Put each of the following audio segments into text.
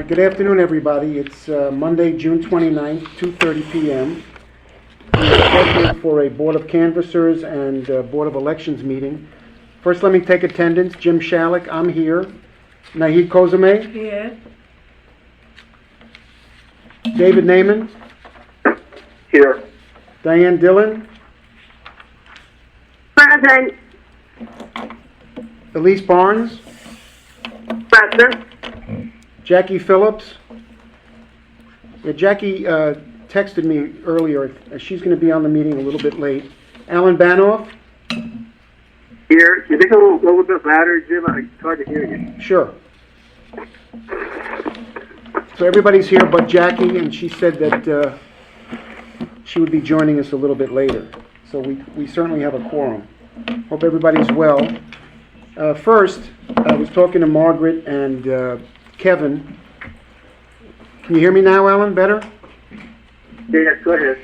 Good afternoon, everybody. It's Monday, June 29th, 2:30 p.m. We're scheduled for a Board of Canvassers and Board of Elections meeting. First, let me take attendance. Jim Shalik, I'm here. Nahid Kozame? Here. David Naiman? Here. Diane Dillon? Present. Elise Barnes? Present. Jackie Phillips? Yeah, Jackie texted me earlier. She's going to be on the meeting a little bit late. Alan Banoff? Here. You think a little bit louder, Jim? It's hard to hear you. Sure. So everybody's here but Jackie, and she said that she would be joining us a little bit later. So we certainly have a quorum. Hope everybody's well. First, I was talking to Margaret and Kevin. Can you hear me now, Alan? Better? Yes, go ahead.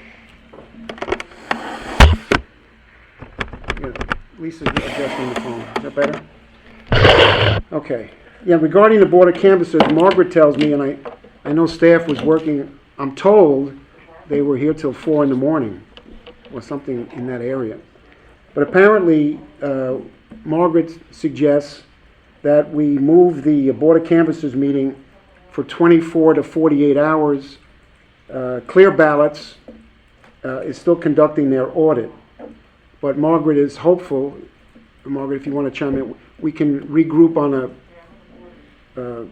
Yeah, Lisa's adjusting the phone. Is that better? Okay. Yeah, regarding the Board of Canvassers, Margaret tells me, and I know staff was working, I'm told they were here till 4 in the morning or something in that area. But apparently, Margaret suggests that we move the Board of Canvassers meeting for 24 to 48 hours. Clear Ballots is still conducting their audit. But Margaret is hopeful, Margaret, if you want to chime in, we can regroup on a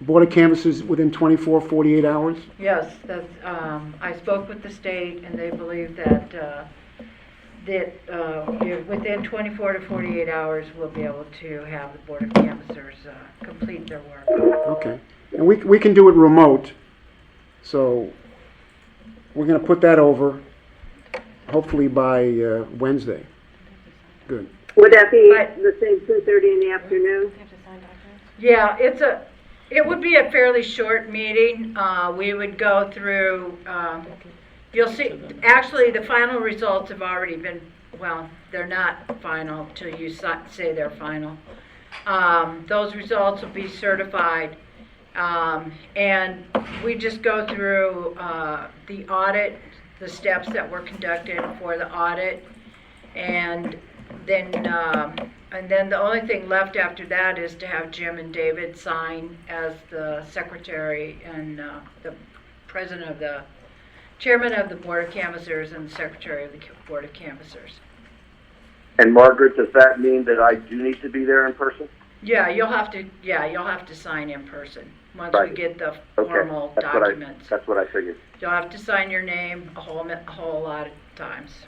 Board of Canvassers within 24, 48 hours? Yes, that's, I spoke with the state and they believe that within 24 to 48 hours, we'll be able to have the Board of Canvassers complete their work. Okay. And we can do it remote. So we're going to put that over hopefully by Wednesday. Good. Would that be But- the same 2:30 in the afternoon? Yeah, it would be a fairly short meeting. We would go through, you'll see, actually, the final results have already been, well, they're not final till you say they're final. Those results will be certified. And we just go through the audit, the steps that were conducted for the audit, and then the only thing left after that is to have Jim and David sign as the secretary and the president of the chairman of the Board of Canvassers and the secretary of the Board of Canvassers. And Margaret, does that mean that I do need to be there in person? Yeah, you'll have to sign in person once we Right. get the Okay. formal That's documents. That's what I figured. You'll have to sign your name a whole lot of times.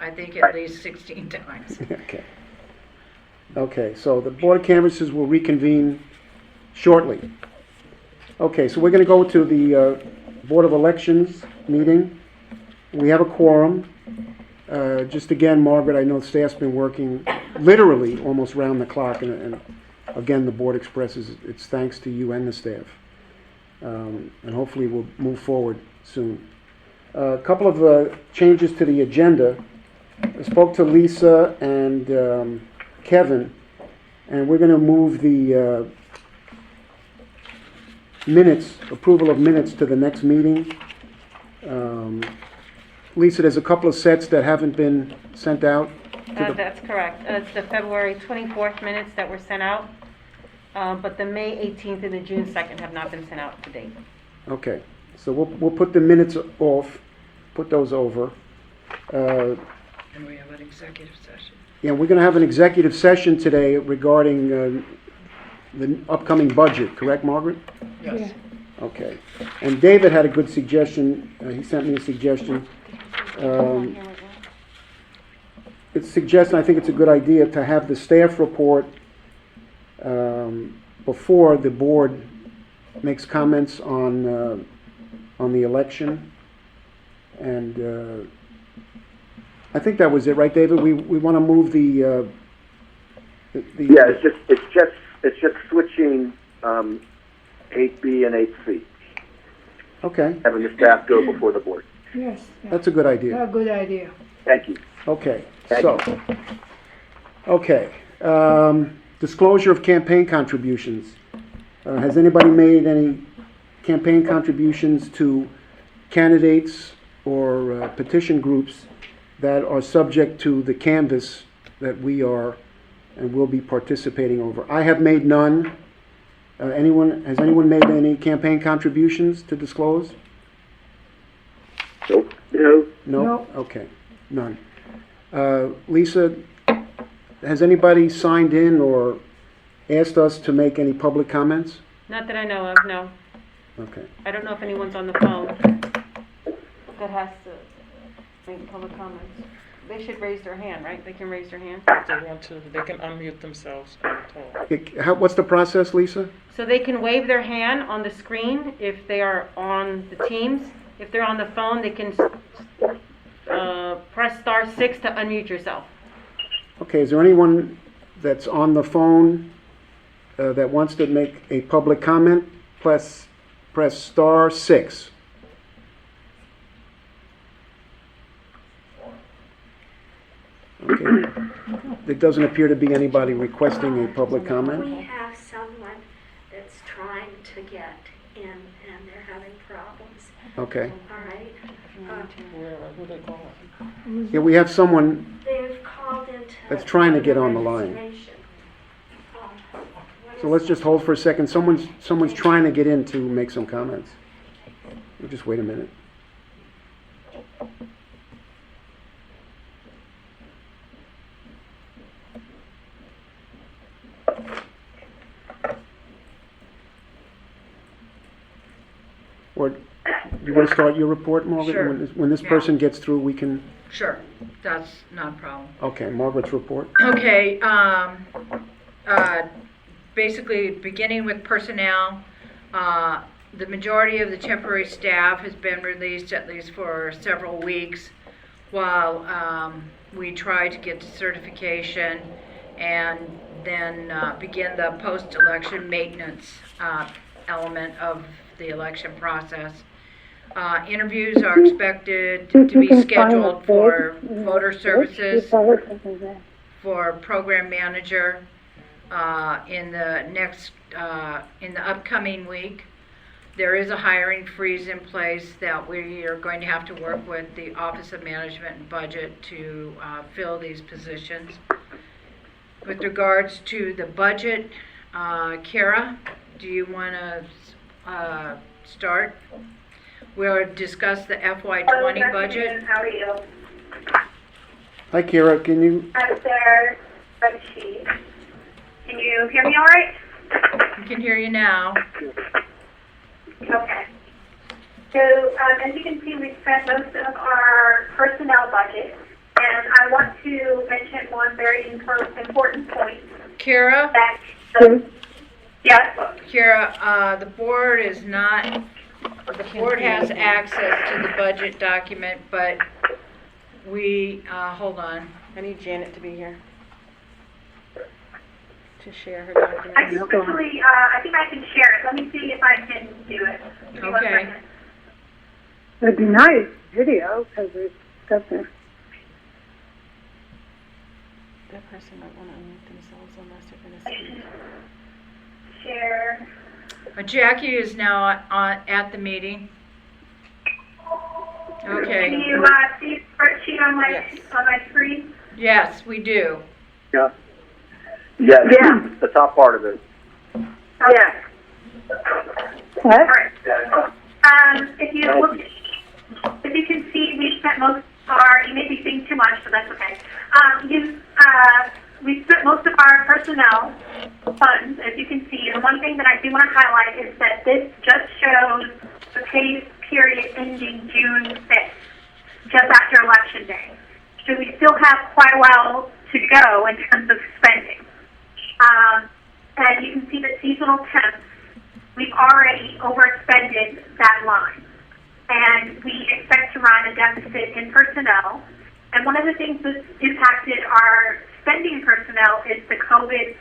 I think at Right. least 16 times. Okay. Okay, so the Board of Canvassers will reconvene shortly. Okay, so we're going to go to the Board of Elections meeting. We have a quorum. Just again, Margaret, I know staff's been working literally almost round the clock, and again, the board expresses its thanks to you and the staff. And hopefully we'll move forward soon. A couple of changes to the agenda. I spoke to Lisa and Kevin, and we're going to move the approval of minutes to the next meeting. Lisa, there's a couple of sets that haven't been sent out. That's correct. It's the February 24th minutes that were sent out, but the May 18th and the June 2nd have not been sent out to date. Okay, so we'll put the minutes off, put those over. And we have an executive session. Yeah, we're going to have an executive session today regarding the upcoming budget, correct, Margaret? Yes. Okay. And David had a good suggestion. He sent me a suggestion. It suggests, and I think it's a good idea, to have the staff report before the board makes comments on the election. And I think that was it, right, David? We want to move the Yeah, it's just switching 8B and 8C, Okay, having the staff go before the board. Yes. that's a good idea. A good idea. Thank you. Okay, Thank so, okay, disclosure of campaign contributions. Has anybody made any campaign contributions to candidates or petition groups that are subject to the canvas that we are and will be participating over? I have made none. Has anyone made any campaign contributions to disclose? Nope. No. No? Okay, none. Lisa, has anybody signed in or asked us to make any public comments? Not that I know of, no. Okay. I don't know if anyone's on the phone that has to make public comments. They should raise their hand, right? They can raise their hand. If they want to, they can unmute themselves and talk. What's the process, Lisa? So they can wave their hand on the screen if they are on the Teams. If they're on the phone, they can press *6 to unmute yourself. Okay, is there anyone that's on the phone that wants to make a public comment? Press *6. Okay. There doesn't appear to be anybody requesting a public We comment. have someone that's trying to get in and they're having problems, Okay. all right? Who they calling? Yeah, we have someone, They've called into. That's trying to get on the line. registration. What so is let's just hold for a second. Someone's trying to get in to make some comments. We'll just wait a minute. Or, do you want to start your report, Margaret? Sure. When this Yeah. person gets through, we can, Sure, that's not a problem. okay, Margaret's report. Okay, basically, beginning with personnel, the majority of the temporary staff has been released at least for several weeks while we try to get to certification and then begin the post-election maintenance element of the election process. Interviews are expected to be scheduled for voter services, for program manager in the upcoming week. There is a hiring freeze in place that we are going to have to work with the Office of Management and Budget to fill these positions. With regards to the budget, Kara, do you want to start? We'll discuss the FY20 budget. How are you? Hi, Kara, can you, I'm their spreadsheet. Can you hear me all right? We can hear you now. Okay. So, as you can see, we've spent most of our personnel budget, and I want to mention one very important point Kara, that, yes, Kara, the board is not, the board has access to the budget document, but we, hold on. I need Janet to be here to share her documents. actually, I think I can share it. Let me see if I can do it. Give me one Okay. second. It'd be nice, video, because there's stuff there. That person might want to unmute themselves unless they're going to speak. Share. Jackie is now at the meeting. Can Okay, you see the spreadsheet on my Yes. screen? yes, we do. Yeah. Yes. Yeah. The top part of it. Yeah. All What? right. If you can see, we spent most of our, you may be seeing too much, but that's okay. We spent most of our personnel funds, as you can see. And one thing that I do want to highlight is that this just shows the pay period ending June 5th, just after Election Day. So we still have quite a while to go in terms of spending. And you can see that seasonal temps, we've already overexpended that line. And we expect to run a deficit in personnel. And one of the things that's impacted our spending personnel is the COVID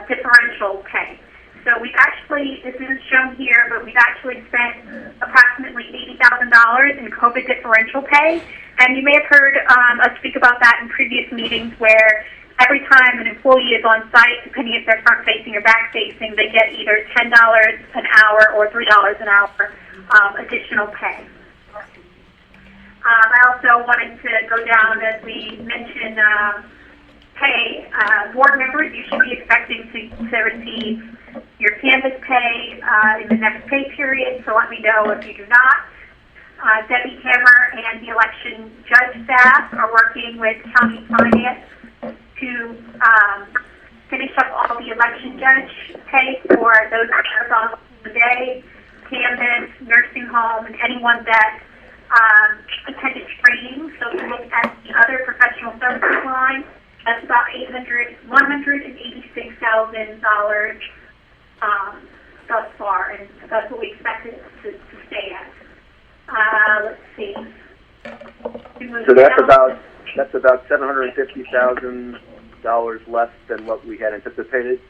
differential pay. So we've actually, this isn't shown here, but we've actually spent approximately $80,000 in COVID differential pay. And you may have heard us speak about that in previous meetings where every time an employee is on site, depending if they're front facing or back facing, they get either $10 an hour or $3 an hour additional pay. I also wanted to go down, as we mentioned, pay. Board members, you should be expecting to receive your Canvas pay in the next pay period, so let me know if you do not. Debbie Hammer and the election judge staff are working with county finance to finish up all the election judge pay for those that are on the day, Canvas, nursing home, and anyone that attended training. So if you look at the other professional services line, that's about $186,000 thus far, and that's what we expect it to stay at. Let's see. So that's about $750,000 less than what we had anticipated.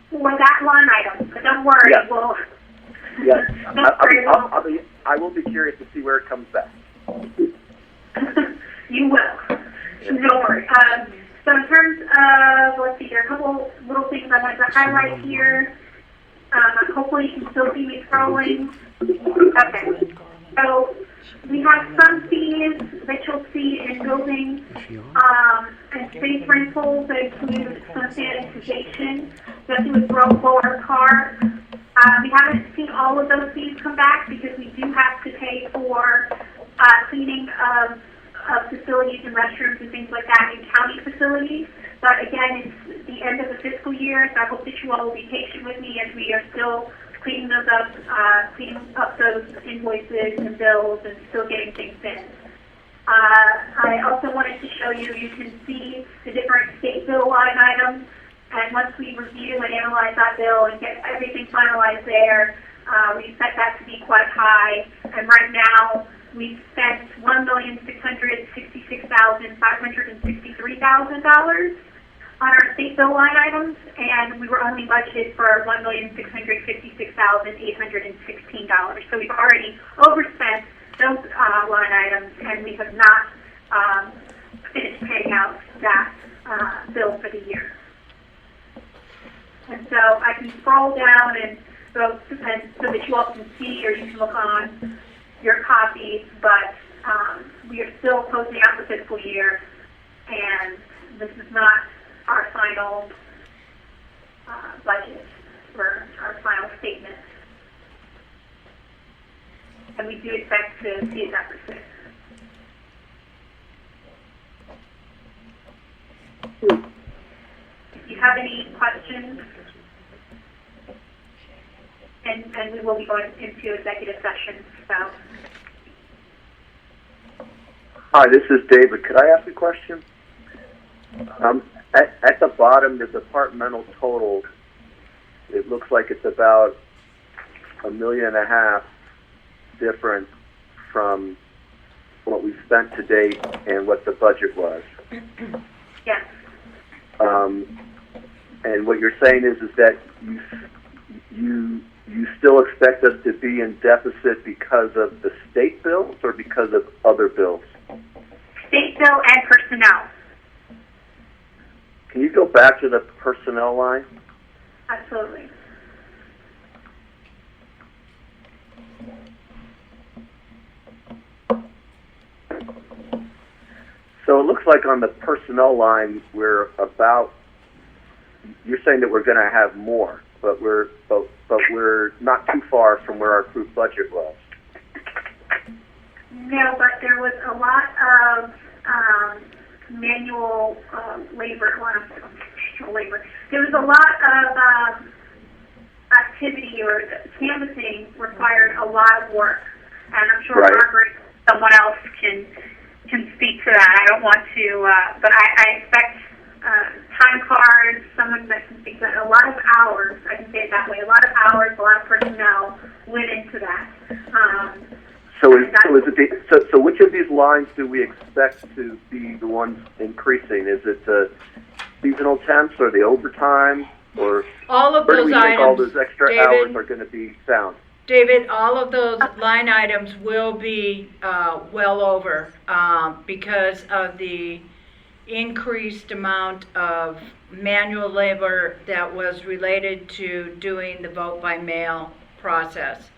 For that line item, but don't worry, Yeah. we'll. Yes, Don't worry, I will be curious to see where it comes back. You will. Don't worry. So in terms of, let's see, there are a couple little things I wanted to highlight here. Hopefully you can still see me scrolling. Okay. So we have some fees that you'll see in building and space rentals that include some sanitization, especially with Lower Park. We haven't seen all of those fees come back because we do have to pay for cleaning of facilities and restrooms and things like that in county facilities. But again, it's the end of the fiscal year, so I hope that you all will be patient with me as we are still cleaning up those invoices and bills and still getting things in. I also wanted to show you can see the different state bill line items. And once we review and analyze that bill and get everything finalized there, we expect that to be quite high. And right now, we've spent $1,666,563,000 on our state bill line items, and we were only budgeted for $1,656,816. So we've already overspent those line items, and we have not finished paying out that bill for the year. And so I can scroll down and so that you all can see, or you can look on your copies, but we are still closing out the fiscal year, and this is not our final budget for our final statement. And we do expect to see a deficit. If you have any questions, and we will be going into executive session, so. Hi, this is David. Could I ask a question? At the bottom, the departmental total, it looks like it's about $1.5 million different from what we spent to date and what the budget was. Yes. And what you're saying is that you still expect us to be in deficit because of the state bills or because of other bills? State bill and personnel. Can you go back to the personnel line? Absolutely. So it looks like on the personnel line, you're saying that we're going to have more, but we're not too far from where our approved budget was. No, but there was a lot of manual labor. There was a lot of activity, or canvassing required a lot of work, and I'm sure Right. Margaret, someone else can speak to that. I don't want to, but I expect time cards, someone that can speak to that. A lot of hours, I can say it that way. A lot of hours, a lot of personnel went into that. So which of these lines do we expect to be the ones increasing? Is it the seasonal temps or the overtime, or All of where do those we think all items, those extra David, hours are going to be found? David, all of those line items will be well over because of the increased amount of manual labor that was related to doing the vote by mail process.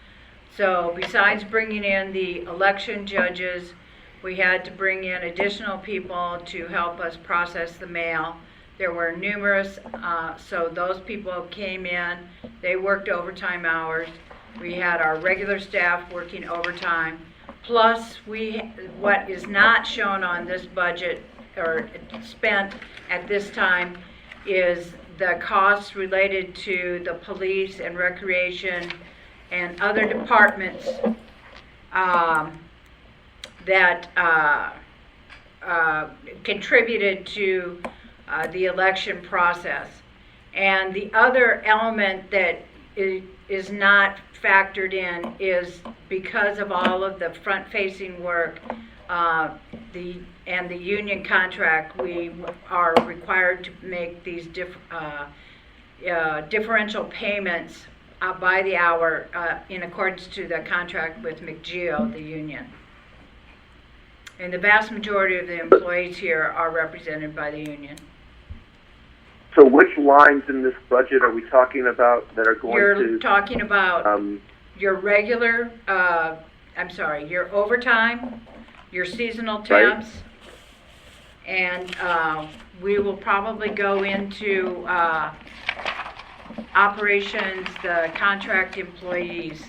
So besides bringing in the election judges, we had to bring in additional people to help us process the mail. There were numerous, so those people came in, they worked overtime hours. We had our regular staff working overtime. Plus, what is not shown on this budget or spent at this time is the costs related to the police and recreation and other departments that contributed to the election process. And the other element that is not factored in is because of all of the front-facing work the union contract, we are required to make these differential payments by the hour in accordance to the contract with McGeo, the union. And the vast majority of the employees here are represented by the union. So which lines in this budget are we talking about that are going You're to... talking about your regular, your overtime, your seasonal temps, and we will probably go into operations, the contract employees.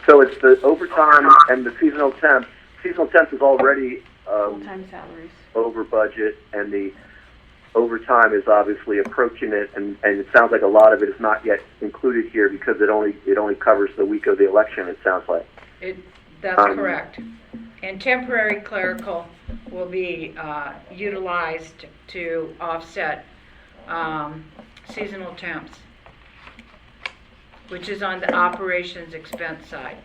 So it's the overtime and the seasonal temps. Seasonal temps is already Full-time salaries. over budget, and the overtime is obviously approaching it, and it sounds like a lot of it is not yet included here because it only covers the week of the election, it sounds like. That's correct. And temporary clerical will be utilized to offset seasonal temps, which is on the operations expense side.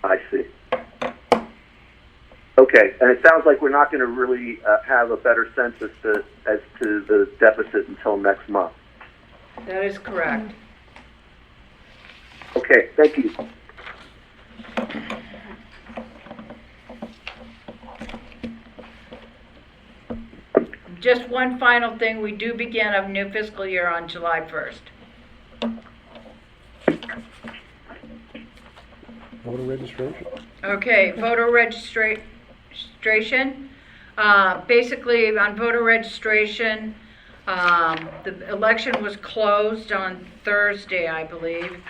I see. Okay, and it sounds like we're not going to really have a better sense as to the deficit until next month. That is correct. Okay, thank you. Just one final thing, we do begin a new fiscal year on July 1st. Voter registration? Okay, voter registration. Basically, on voter registration, the election was closed on Thursday, I believe,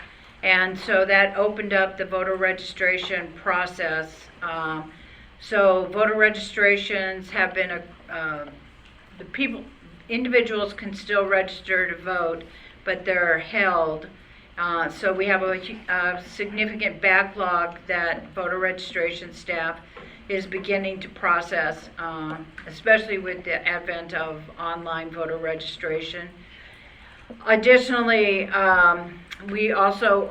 and so that opened up the voter registration process. So voter registrations have been individuals can still register to vote, but they're held. So we have a significant backlog that voter registration staff is beginning to process, especially with the advent of online voter registration. Additionally, we also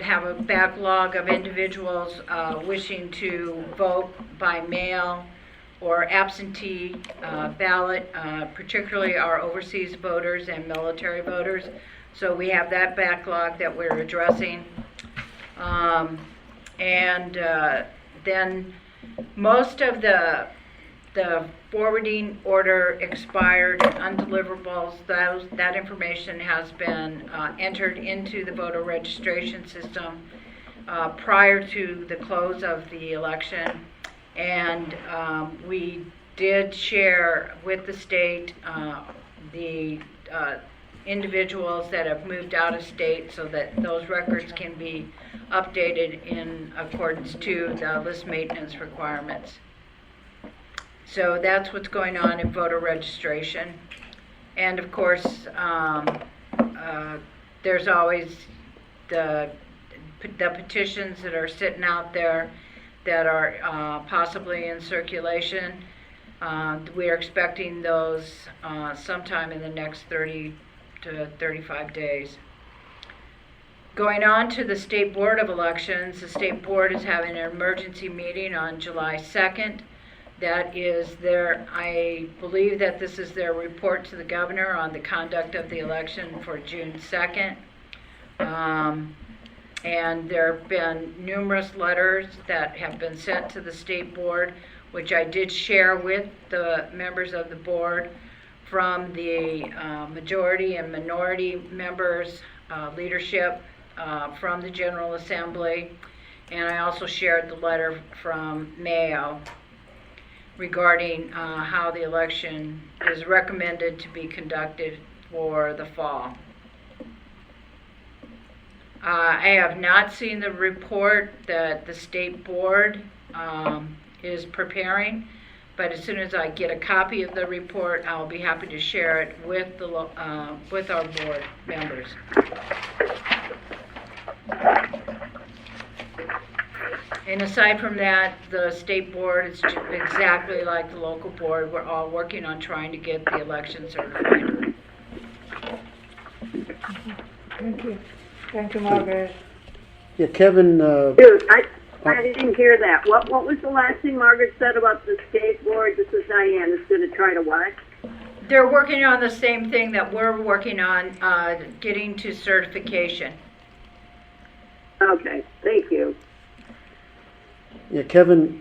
have a backlog of individuals wishing to vote by mail or absentee ballot, particularly our overseas voters and military voters. So we have that backlog that we're addressing. Then most of the forwarding order expired and undeliverables, that information has been entered into the voter registration system prior to the close of the election. And we did share with the state the individuals that have moved out of state so that those records can be updated in accordance to the list maintenance requirements. So that's what's going on in voter registration. And of course, there's always the petitions that are sitting out there that are possibly in circulation. We are expecting those sometime in the next 30 to 35 days. Going on to the State Board of Elections, the State Board is having an emergency meeting on July 2nd. That is I believe that this is their report to the governor on the conduct of the election for June 2nd. And there have been numerous letters that have been sent to the State Board which I did share with the members of the board from the majority and minority members, leadership from the General Assembly, and I also shared the letter from Mayo regarding how the election is recommended to be conducted for the fall. I have not seen the report that the state board is preparing, but as soon as I get a copy of the report, I'll be happy to share it with with our board members. And aside from that, the state board is exactly like the local board. We're all working on trying to get the election certified. Thank you. Thank you, Margaret. Yeah, Kevin, Dude, I didn't hear that. What was the last thing Margaret said about the state board? This is Diane. Is going to try to what? They're working on the same thing that we're working on, getting to certification. Okay, thank you. yeah, Kevin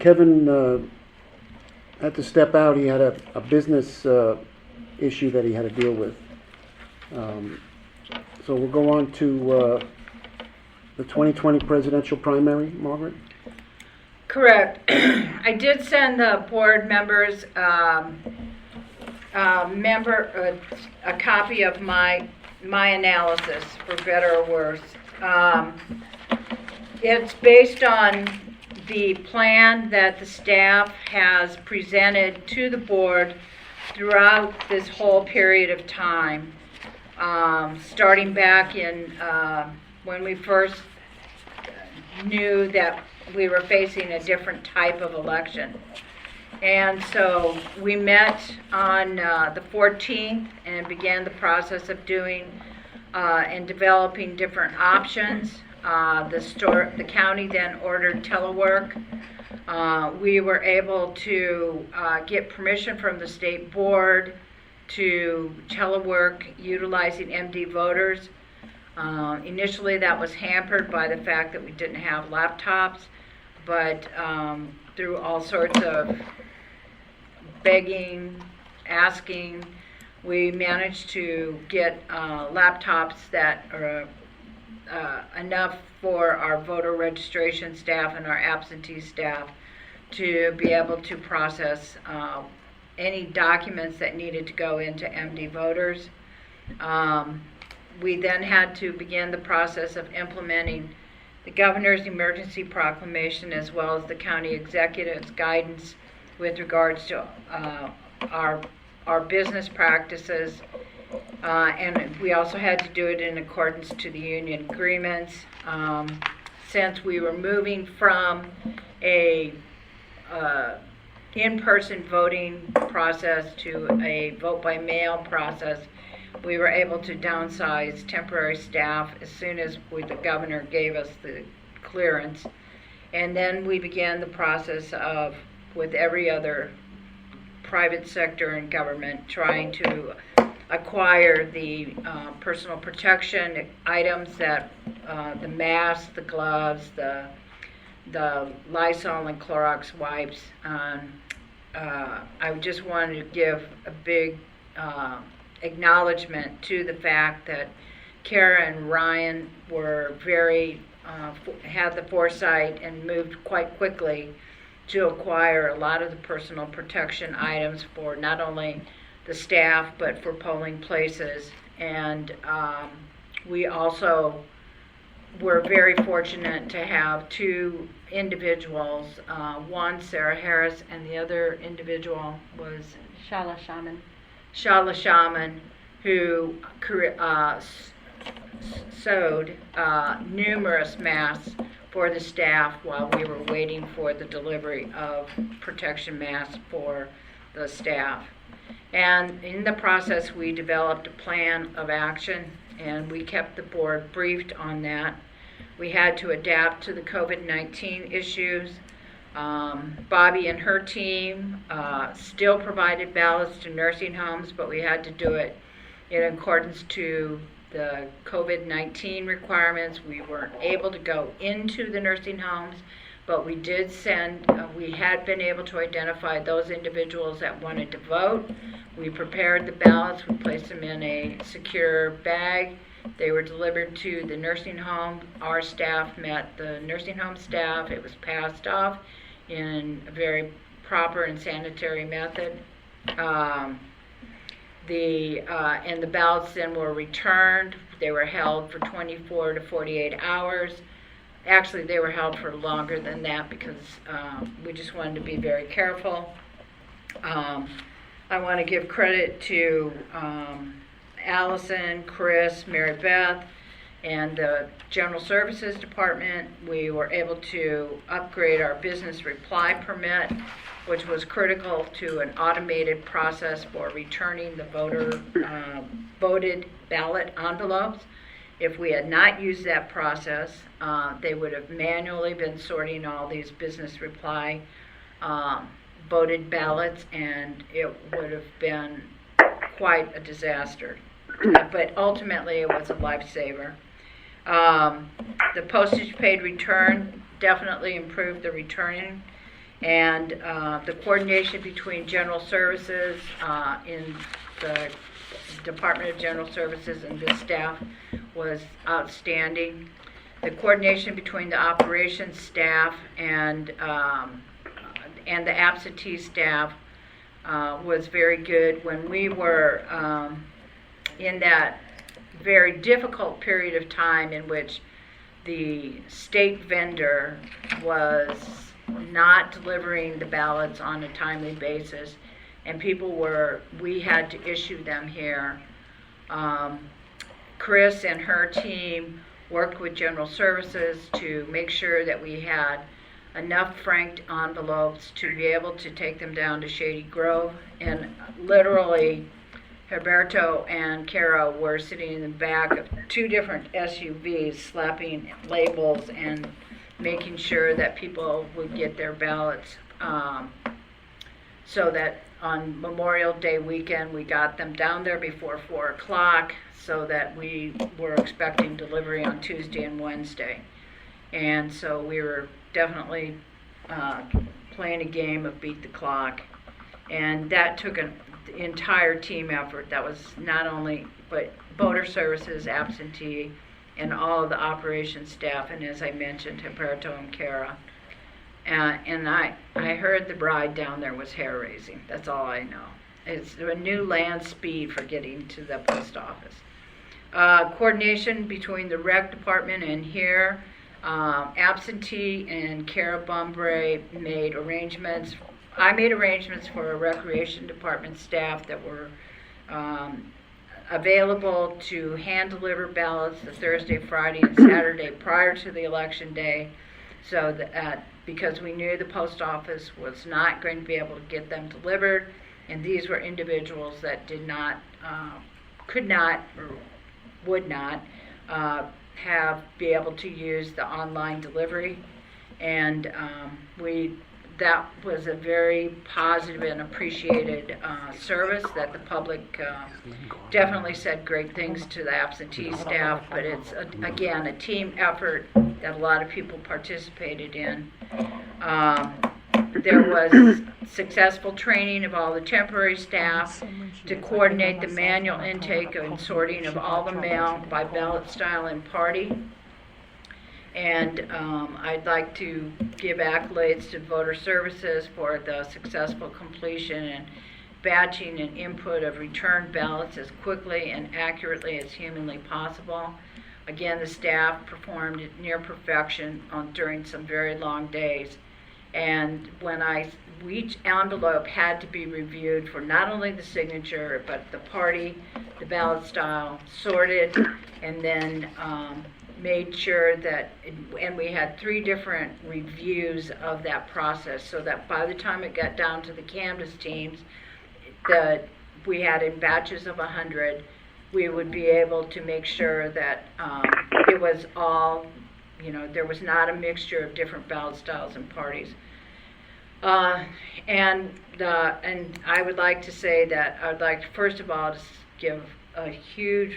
had to step out. He had a business issue that he had to deal with. So we'll go on to the 2020 presidential primary, Margaret. Correct. I did send the board members a copy of my analysis, for better or worse. It's based on the plan that the staff has presented to the board throughout this whole period of time, starting back in when we first knew that we were facing a different type of election. And so we met on the 14th and began the process of doing and developing different options. The county then ordered telework. We were able to get permission from the state board to telework utilizing MD voters. Initially that was hampered by the fact that we didn't have laptops, but through all sorts of begging, asking, we managed to get laptops that are enough for our voter registration staff and our absentee staff to be able to process any documents that needed to go into MD voters. We then had to begin the process of implementing the governor's emergency proclamation as well as the county executive's guidance with regards to our business practices. And we also had to do it in accordance to the union agreements. Since we were moving from a in-person voting process to a vote-by-mail process, we were able to downsize temporary staff as soon as the governor gave us the clearance. And then we began the process of, with every other private sector and government, trying to acquire the personal protection items that the masks, the gloves, the Lysol and Clorox wipes. I just wanted to give a big acknowledgement to the fact that Kara and Ryan were had the foresight and moved quite quickly to acquire a lot of the personal protection items for not only the staff but for polling places. And we also were very fortunate to have two individuals, one Sarah Harris and the other individual was Shala Shaman. Shala Shaman, who sewed numerous masks for the staff while we were waiting for the delivery of protection masks for the staff. And in the process, we developed a plan of action, and we kept the board briefed on that. We had to adapt to the COVID-19 issues. Bobby and her team still provided ballots to nursing homes, but we had to do it in accordance to the COVID-19 requirements. We weren't able to go into the nursing homes, but we did send, we had been able to identify those individuals that wanted to vote. We prepared the ballots, we placed them in a secure bag. They were delivered to the nursing home. Our staff met the nursing home staff. It was passed off in a very proper and sanitary method. And the ballots then were returned. They were held for 24 to 48 hours. Actually, they were held for longer than that because we just wanted to be very careful. I want to give credit to Allison, Chris, Mary Beth, and the General Services Department. We were able to upgrade our business reply permit, which was critical to an automated process for returning the voted ballot envelopes. If we had not used that process, they would have manually been sorting all these business reply voted ballots, and it would have been quite a disaster. But ultimately, it was a lifesaver. The postage paid return definitely improved the returning, and the coordination between General Services in the Department of General Services and this staff was outstanding. The coordination between the operations staff and the absentee staff was very good. When we were in that very difficult period of time in which the state vendor was not delivering the ballots on a timely basis, and we had to issue them here. Chris and her team worked with General Services to make sure that we had enough franked envelopes to be able to take them down to Shady Grove. And literally, Herberto and Kara were sitting in the back of two different SUVs slapping labels and making sure that people would get their ballots, so that on Memorial Day weekend we got them down there before 4 o'clock so that we were expecting delivery on Tuesday and Wednesday. And so we were definitely playing a game of beat the clock, and that took an entire team effort. That was not only but voter services, absentee, and all of the operations staff, and as I mentioned, Humberto and Kara. And I heard the bride down there was hair raising. That's all I know. It's a new land speed for getting to the post office. Coordination between the rec department and here. Absentee and Kara Bumbray made arrangements. I made arrangements for a recreation department staff that were available to hand deliver ballots the Thursday, Friday, and Saturday prior to the election day, so that because we knew the post office was not going to be able to get them delivered, and these were individuals that did not, could not, or would not be able to use the online delivery, and that was a very positive and appreciated service that the public definitely said great things to the absentee staff, but it's, again, a team effort that a lot of people participated in. There was successful training of all the temporary staff to coordinate the manual intake and sorting of all the mail by ballot style and party. And I'd like to give accolades to Voter Services for the successful completion and batching and input of returned ballots as quickly and accurately as humanly possible. Again, the staff performed at near perfection during some very long days. And when each envelope had to be reviewed for not only the signature, but the party, the ballot style, sorted, and then made sure that, and we had 3 different reviews of that process, so that by the time it got down to the canvas teams, we had in batches of 100, we would be able to make sure that it was all, there was not a mixture of different ballot styles and parties. And I would like to say that I'd like to, first of all, to give a huge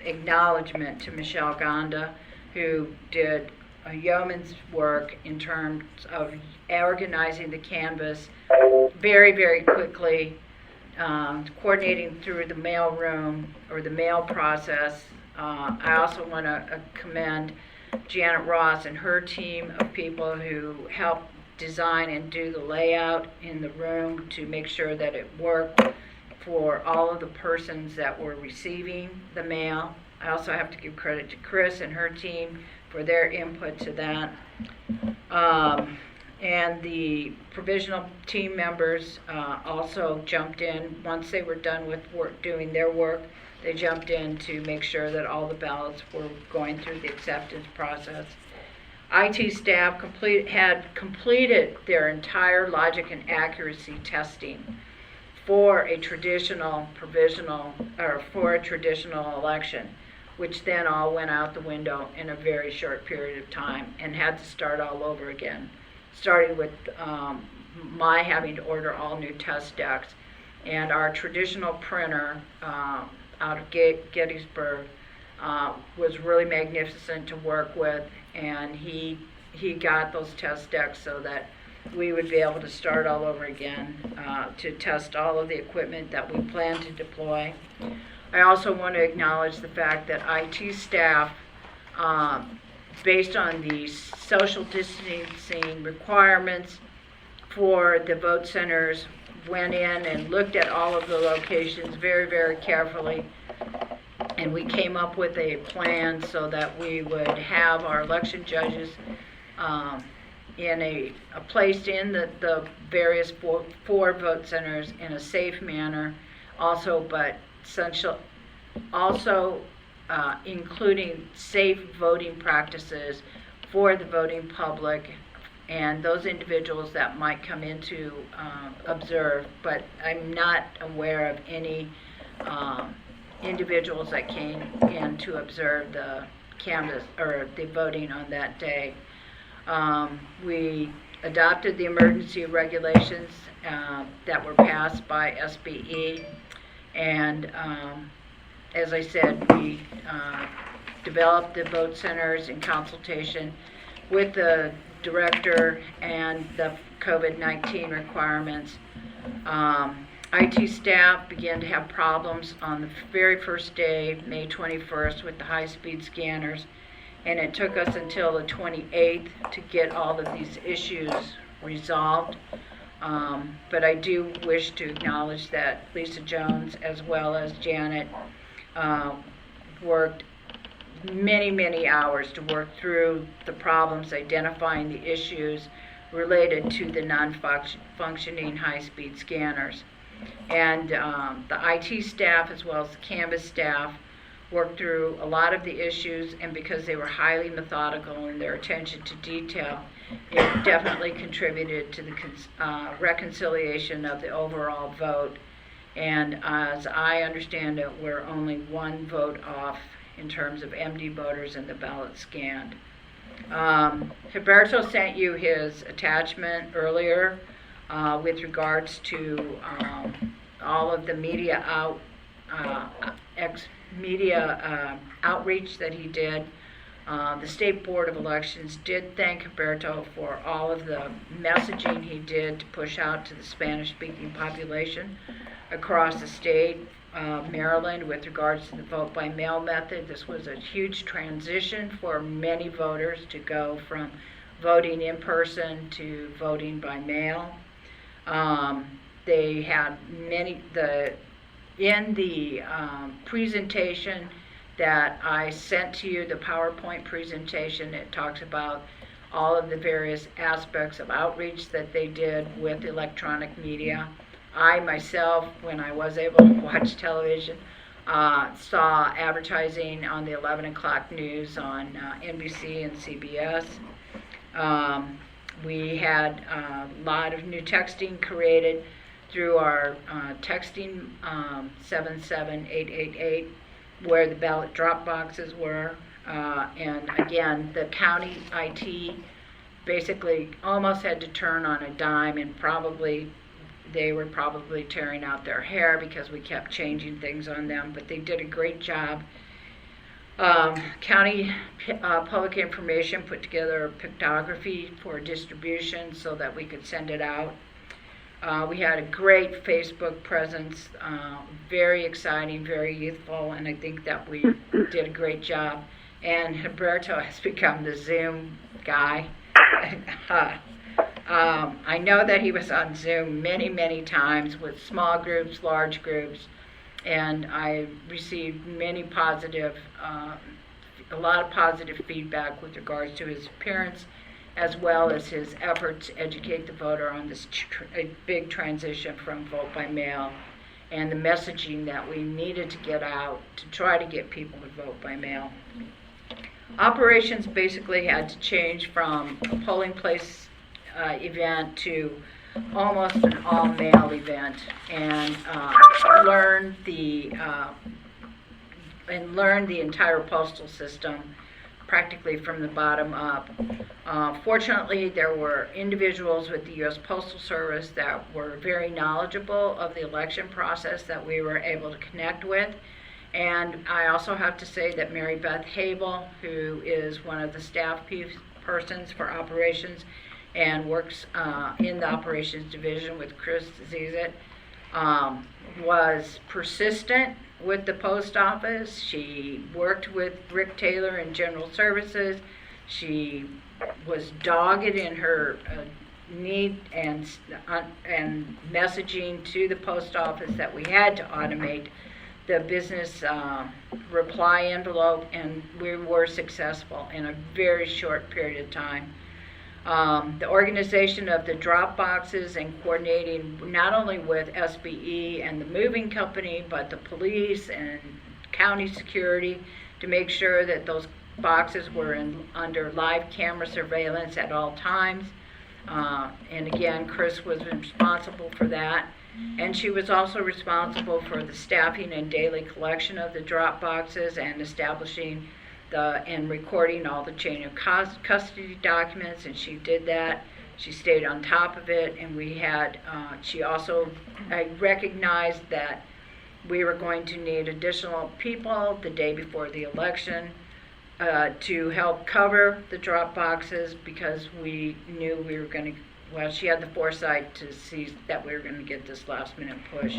acknowledgement to Michelle Gonda, who did a yeoman's work in terms of organizing the canvas very, very quickly, coordinating through the mail room or the mail process. I also want to commend Janet Ross and her team of people who helped design and do the layout in the room to make sure that it worked for all of the persons that were receiving the mail. I also have to give credit to Chris and her team for their input to that. And the provisional team members also jumped in. Once they were done with doing their work, they jumped in to make sure that all the ballots were going through the acceptance process. IT staff had completed their entire logic and accuracy testing for a traditional provisional, or for a traditional election, which then all went out the window in a very short period of time and had to start all over again, starting with my having to order all new test decks. And our traditional printer out of Gettysburg was really magnificent to work with, and he got those test decks so that we would be able to start all over again to test all of the equipment that we plan to deploy. I also want to acknowledge the fact that IT staff, based on the social distancing requirements for the vote centers, went in and looked at all of the locations very, very carefully. And we came up with a plan so that we would have our election judges placed in the various four vote centers in a safe manner, including safe voting practices for the voting public and those individuals that might come in to observe. But I'm not aware of any individuals that came in to observe the canvass or the voting on that day. We adopted the emergency regulations that were passed by SBE, and as I said, we developed the vote centers in consultation with the director and the COVID-19 requirements. IT staff began to have problems on the very first day, May 21st, with the high-speed scanners, and it took us until the 28th to get all of these issues resolved. But I do wish to acknowledge that Lisa Jones as well as Janet worked many, many hours to work through the problems, identifying the issues related to the non-functioning high-speed scanners. And the IT staff as well as the Canvas staff worked through a lot of the issues, and because they were highly methodical in their attention to detail, it definitely contributed to the reconciliation of the overall vote. And as I understand it, we're only one vote off in terms of MD voters and the ballot scanned. Humberto sent you his attachment earlier with regards to all of the media outreach that he did. The State Board of Elections did thank Humberto for all of the messaging he did to push out to the Spanish-speaking population across the state. Maryland, with regards to the vote by mail method, this was a huge transition for many voters to go from voting in person to voting by mail. They had in the presentation that I sent to you, the PowerPoint presentation, it talks about all of the various aspects of outreach that they did with electronic media. I myself, when I was able to watch television, saw advertising on the 11 o'clock news on NBC and CBS. We had a lot of new texting created through our texting 77888, where the ballot drop boxes were. And again, the county IT basically almost had to turn on a dime, and they were probably tearing out their hair because we kept changing things on them, but they did a great job County Public Information put together pictography for distribution so that we could send it out. We had a great Facebook presence, very exciting, very youthful, and I think that we did a great job. And Humberto has become the Zoom guy. I know that he was on Zoom many, many times with small groups, large groups, and I received many positive, a lot of positive feedback with regards to his appearance, as well as his effort to educate the voter on this big transition from vote by mail and the messaging that we needed to get out to try to get people to vote by mail. Operations basically had to change from a polling place event to almost an all-mail event, and learn the entire postal system practically from the bottom up. Fortunately, there were individuals with the U.S. Postal Service that were very knowledgeable of the election process that we were able to connect with. And I also have to say that Mary Beth Habel, who is one of the staff persons for operations and works in the operations division with Chris Zizit, was persistent with the post office. She worked with Rick Taylor in General Services. She was dogged in her need and messaging to the post office that we had to automate the business reply envelope, and we were successful in a very short period of time. The organization of the drop boxes and coordinating not only with SBE and the moving company, but the police and county security to make sure that those boxes were under live camera surveillance at all times. And again, Chris was responsible for that. And she was also responsible for the staffing and daily collection of the drop boxes and establishing and recording all the chain of custody documents, and she did that. She stayed on top of it, and we had, I recognized that we were going to need additional people the day before the election to help cover the drop boxes, because we knew we were going to, well, she had the foresight to see that we were going to get this last minute push.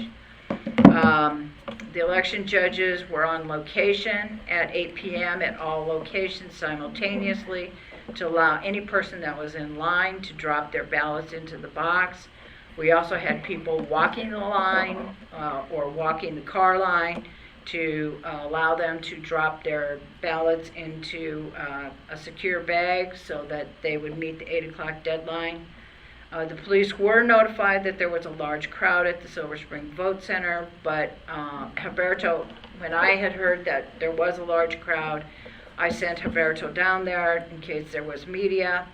The election judges were on location at 8 p.m. at all locations simultaneously to allow any person that was in line to drop their ballots into the box. We also had people walking the line or walking the car line to allow them to drop their ballots into a secure bag so that they would meet the 8 o'clock deadline. The police were notified that there was a large crowd at the Silver Spring Vote Center, but Humberto, when I had heard that there was a large crowd, I sent Humberto down there in case there was media.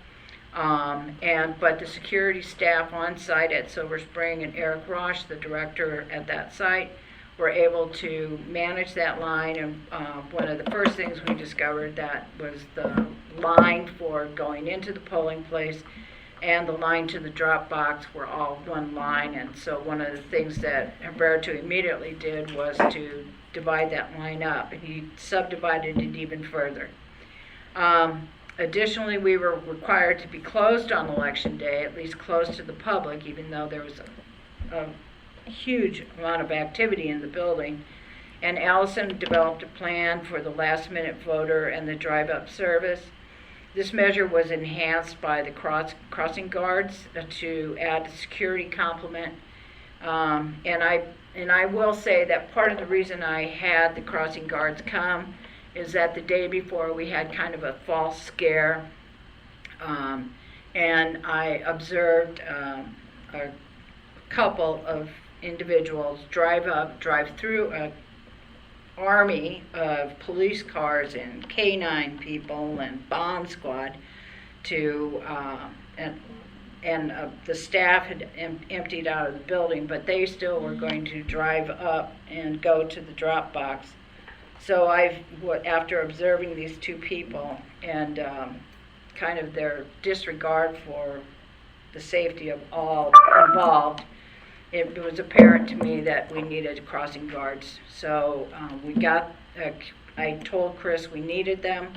But the security staff on site at Silver Spring and Eric Roche, the director at that site, were able to manage that line. And one of the first things we discovered that was the line for going into the polling place and the line to the drop box were all one line. And so one of the things that Humberto immediately did was to divide that line up, and he subdivided it even further. Additionally, we were required to be closed on election day, at least closed to the public, even though there was a huge amount of activity in the building. And Allison developed a plan for the last minute voter and the drive-up service. This measure was enhanced by the crossing guards to add a security complement. And I will say that part of the reason I had the crossing guards come is that the day before we had kind of a false scare. And I observed a couple of individuals drive through a army of police cars and K-9 people and bomb squad to and the staff had emptied out of the building, but they still were going to drive up and go to the drop box. So after observing these two people and kind of their disregard for the safety of all involved, it was apparent to me that we needed crossing guards. So we got I told Chris we needed them.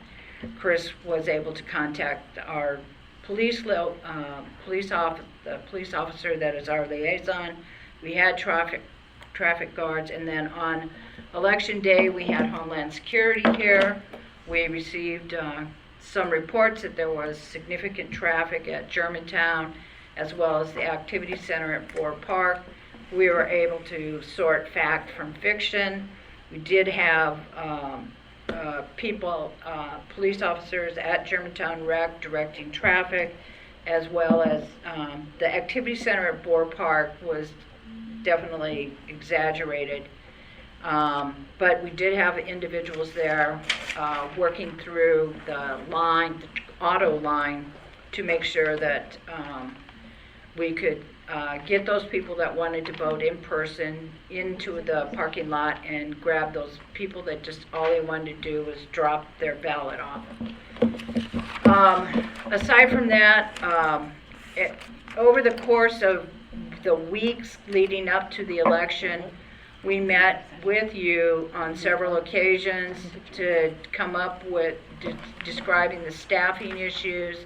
Chris was able to contact our the police officer that is our liaison. We had traffic guards, and then on election day we had Homeland Security here. We received some reports that there was significant traffic at Germantown as well as the activity center at Ford Park. We were able to sort fact from fiction. We did have police officers at Germantown Rec directing traffic, as well as the activity center at Ford Park was definitely exaggerated. But we did have individuals there working through the auto line, to make sure that we could get those people that wanted to vote in person into the parking lot and grab those people that just all they wanted to do was drop their ballot off. Aside from that, over the course of the weeks leading up to the election, we met with you on several occasions to come up with describing the staffing issues,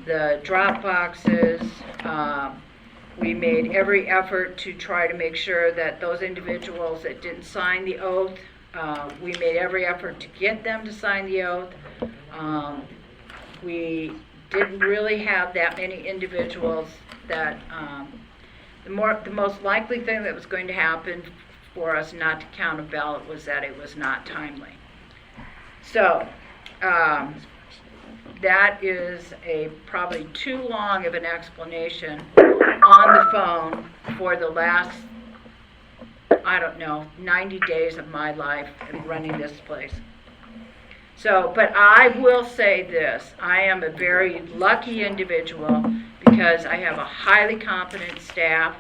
the drop boxes. We made every effort to try to make sure that those individuals that didn't sign the oath, we made every effort to get them to sign the oath. We didn't really have that many individuals that, the most likely thing that was going to happen for us not to count a ballot was that it was not timely. So, that is probably too long of an explanation on the phone for the last, 90 days of my life in running this place. So, but I will say this, I am a very lucky individual because I have a highly competent staff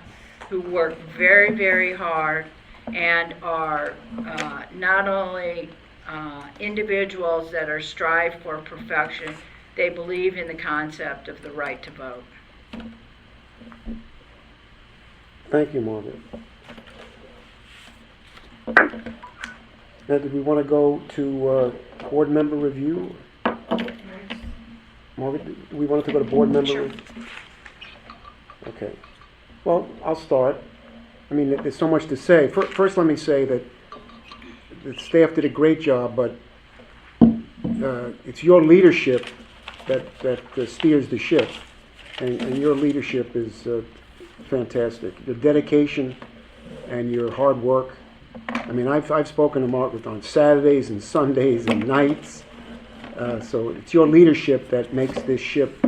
who work very, very hard and are not only individuals that are strive for perfection, they believe in the concept of the right to vote. Thank you, Margaret. Now, do we want to go to board member review? Margaret, do we want to go to board member review? Okay. Well, I'll start. I mean, there's so much to say. First, let me say that the staff did a great job, but it's your leadership that steers the ship, and your leadership is fantastic. Your dedication and your hard work. I mean, I've spoken to Margaret on Saturdays and Sundays and nights, so it's your leadership that makes this ship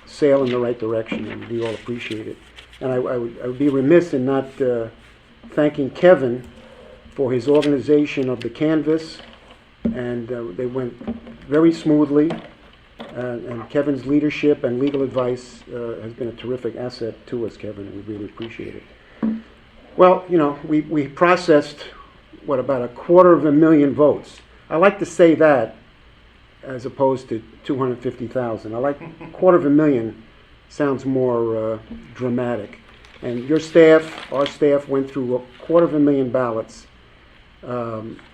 sail in the right direction, and we all appreciate it. And I would be remiss in not thanking Kevin for his organization of the canvass, and they went very smoothly. And Kevin's leadership and legal advice has been a terrific asset to us, Kevin, and we really appreciate it. Well, we processed, about 250,000 votes. I like to say that as opposed to 250,000. I like 250,000 sounds more dramatic. And your staff, our staff, went through 250,000 ballots.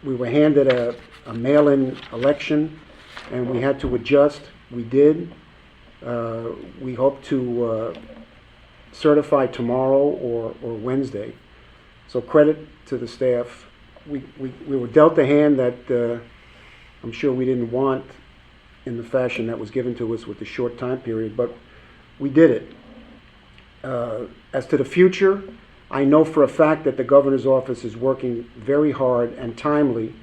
We were handed a mail-in election, and we had to adjust. We did. We hope to certify tomorrow or Wednesday. So credit to the staff. We were dealt a hand that I'm sure we didn't want in the fashion that was given to us with the short time period, but we did it. As to the future, I know for a fact that the governor's office is working very hard and timely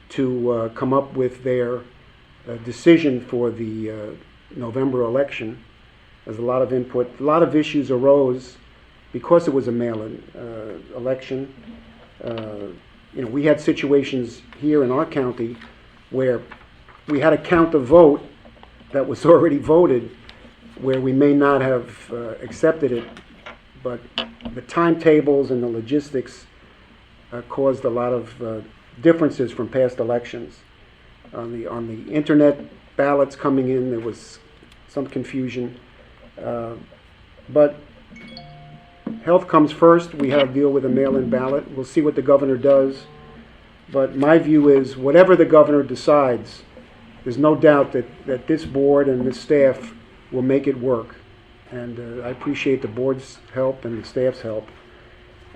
to come up with their decision for the November election. There's a lot of input. A lot of issues arose because it was a mail-in election. We had situations here in our county where we had to count a vote that was already voted, where we may not have accepted it, but the timetables and the logistics caused a lot of differences from past elections. On the internet ballots coming in, there was some confusion, but health comes first. We have to deal with a mail-in ballot. We'll see what the governor does. But my view is, whatever the governor decides, there's no doubt that this board and this staff will make it work. And I appreciate the board's help and the staff's help.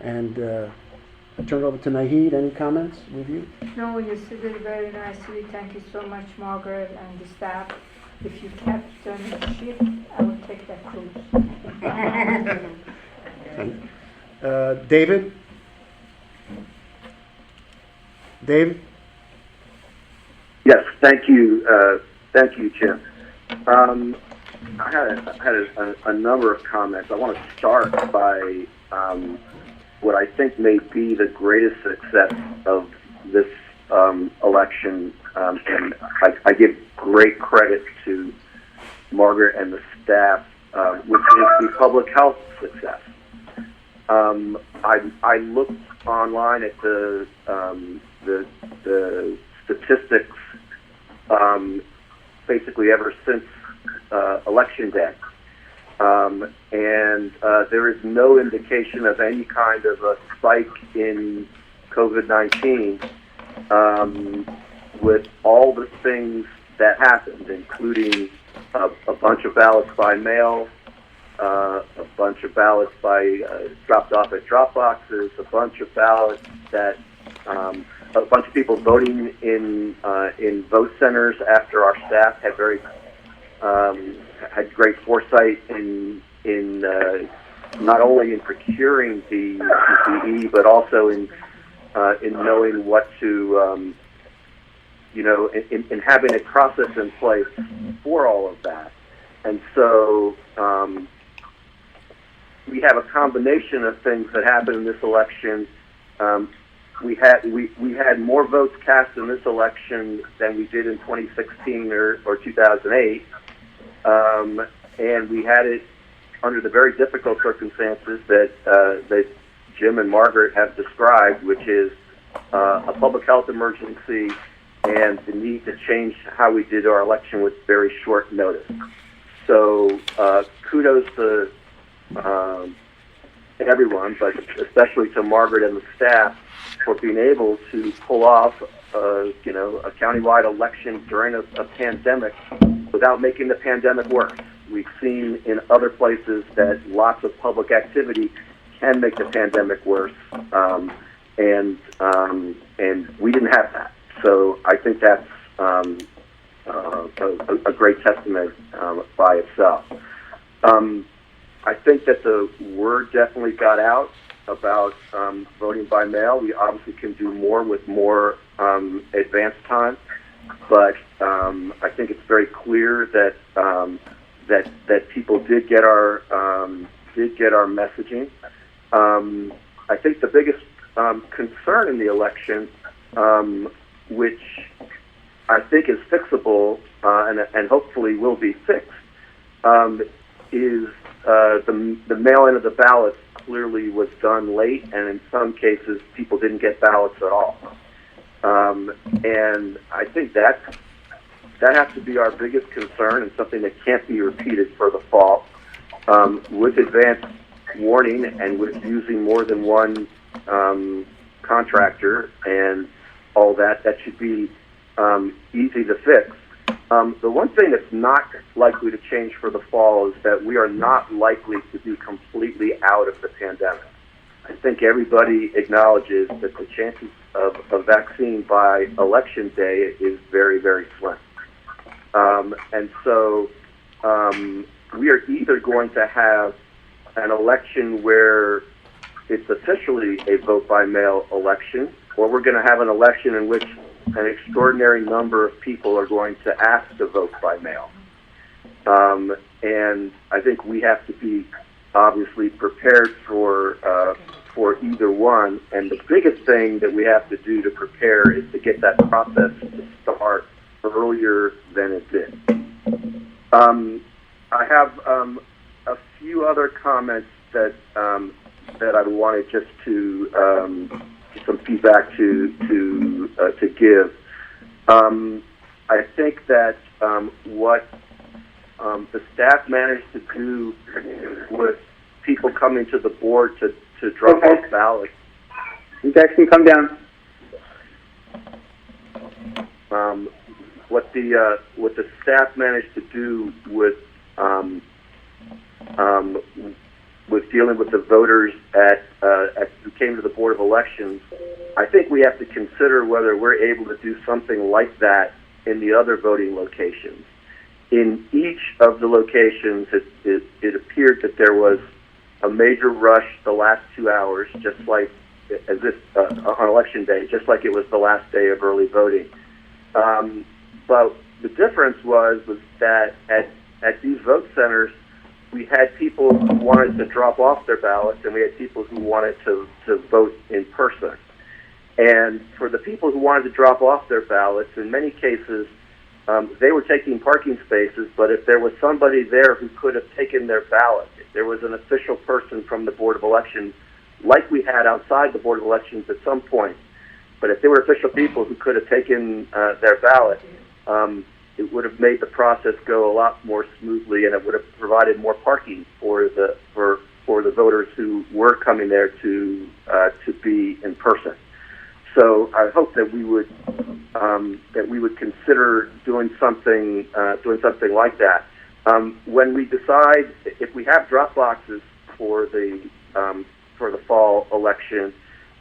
And I turn it over to Naheed. Any comments with you? No, you said it very nicely. Thank you so much, Margaret and the staff. If you kept on the ship, I would take that cruise. David? Dave? Yes, thank you, Jim. I had a number of comments. I want to start by what I think may be the greatest success of this election, and I give great credit to Margaret and the staff, which is the public health success. I looked online at the statistics, basically ever since election day, and there is no indication of any kind of a spike in COVID-19, with all the things that happened, including a bunch of ballots by mail, a bunch of ballots by dropped off at drop boxes, a bunch of ballots that a bunch of people voting in vote centers after our staff had had great foresight in not only in procuring the PPE, but also in knowing what to in having a process in place for all of that. And so we have a combination of things that happened in this election. We had more votes cast in this election than we did in 2016 or 2008, and we had it under the very difficult circumstances that Jim and Margaret have described, which is a public health emergency and the need to change how we did our election with very short notice. So kudos to everyone, but especially to Margaret and the staff for being able to pull off a countywide election during a pandemic without making the pandemic worse. We've seen in other places that lots of public activity can make the pandemic worse, and we didn't have that. So I think that's a great testament by itself. I think that the word definitely got out about voting by mail. We obviously can do more with more advance time, but I think it's very clear that that people did get our messaging. I think the biggest concern in the election, which I think is fixable and hopefully will be fixed, is the mail-in of the ballots clearly was done late, and in some cases people didn't get ballots at all. And I think that has to be our biggest concern and something that can't be repeated for the fall. With advance warning and with using more than one contractor and all that should be easy to fix. The one thing that's not likely to change for the fall is that we are not likely to be completely out of the pandemic. I think everybody acknowledges that the chances of a vaccine by election day is very, very slim. And so we are either going to have an election where it's officially a vote-by-mail election, or we're going to have an election in which an extraordinary number of people are going to ask to vote by mail. And I think we have to be obviously prepared for either one. And the biggest thing that we have to do to prepare is to get that process to start earlier than it did. I have a few other comments that I wanted just to some feedback to give. I think that what the staff managed to do with people coming to the board to drop off ballots. You guys can come down. what the staff managed to do with dealing with the voters who came to the Board of Elections, I think we have to consider whether we're able to do something like that in the other voting locations. In each of the locations, it appeared that there was a major rush the last 2 hours, just like as this on election day, just like it was the last day of early voting. But the difference was that at these vote centers, we had people who wanted to drop off their ballots, and we had people who wanted to vote in person. And for the people who wanted to drop off their ballots, in many cases, they were taking parking spaces, but if there was somebody there who could have taken their ballot, if there was an official person from the Board of Elections, like we had outside the Board of Elections at some point, but if there were official people who could have taken their ballot, it would have made the process go a lot more smoothly, and it would have provided more parking for the voters who were coming there to be in person. So I hope that we would consider doing something like that. When we decide if we have drop boxes for the fall election,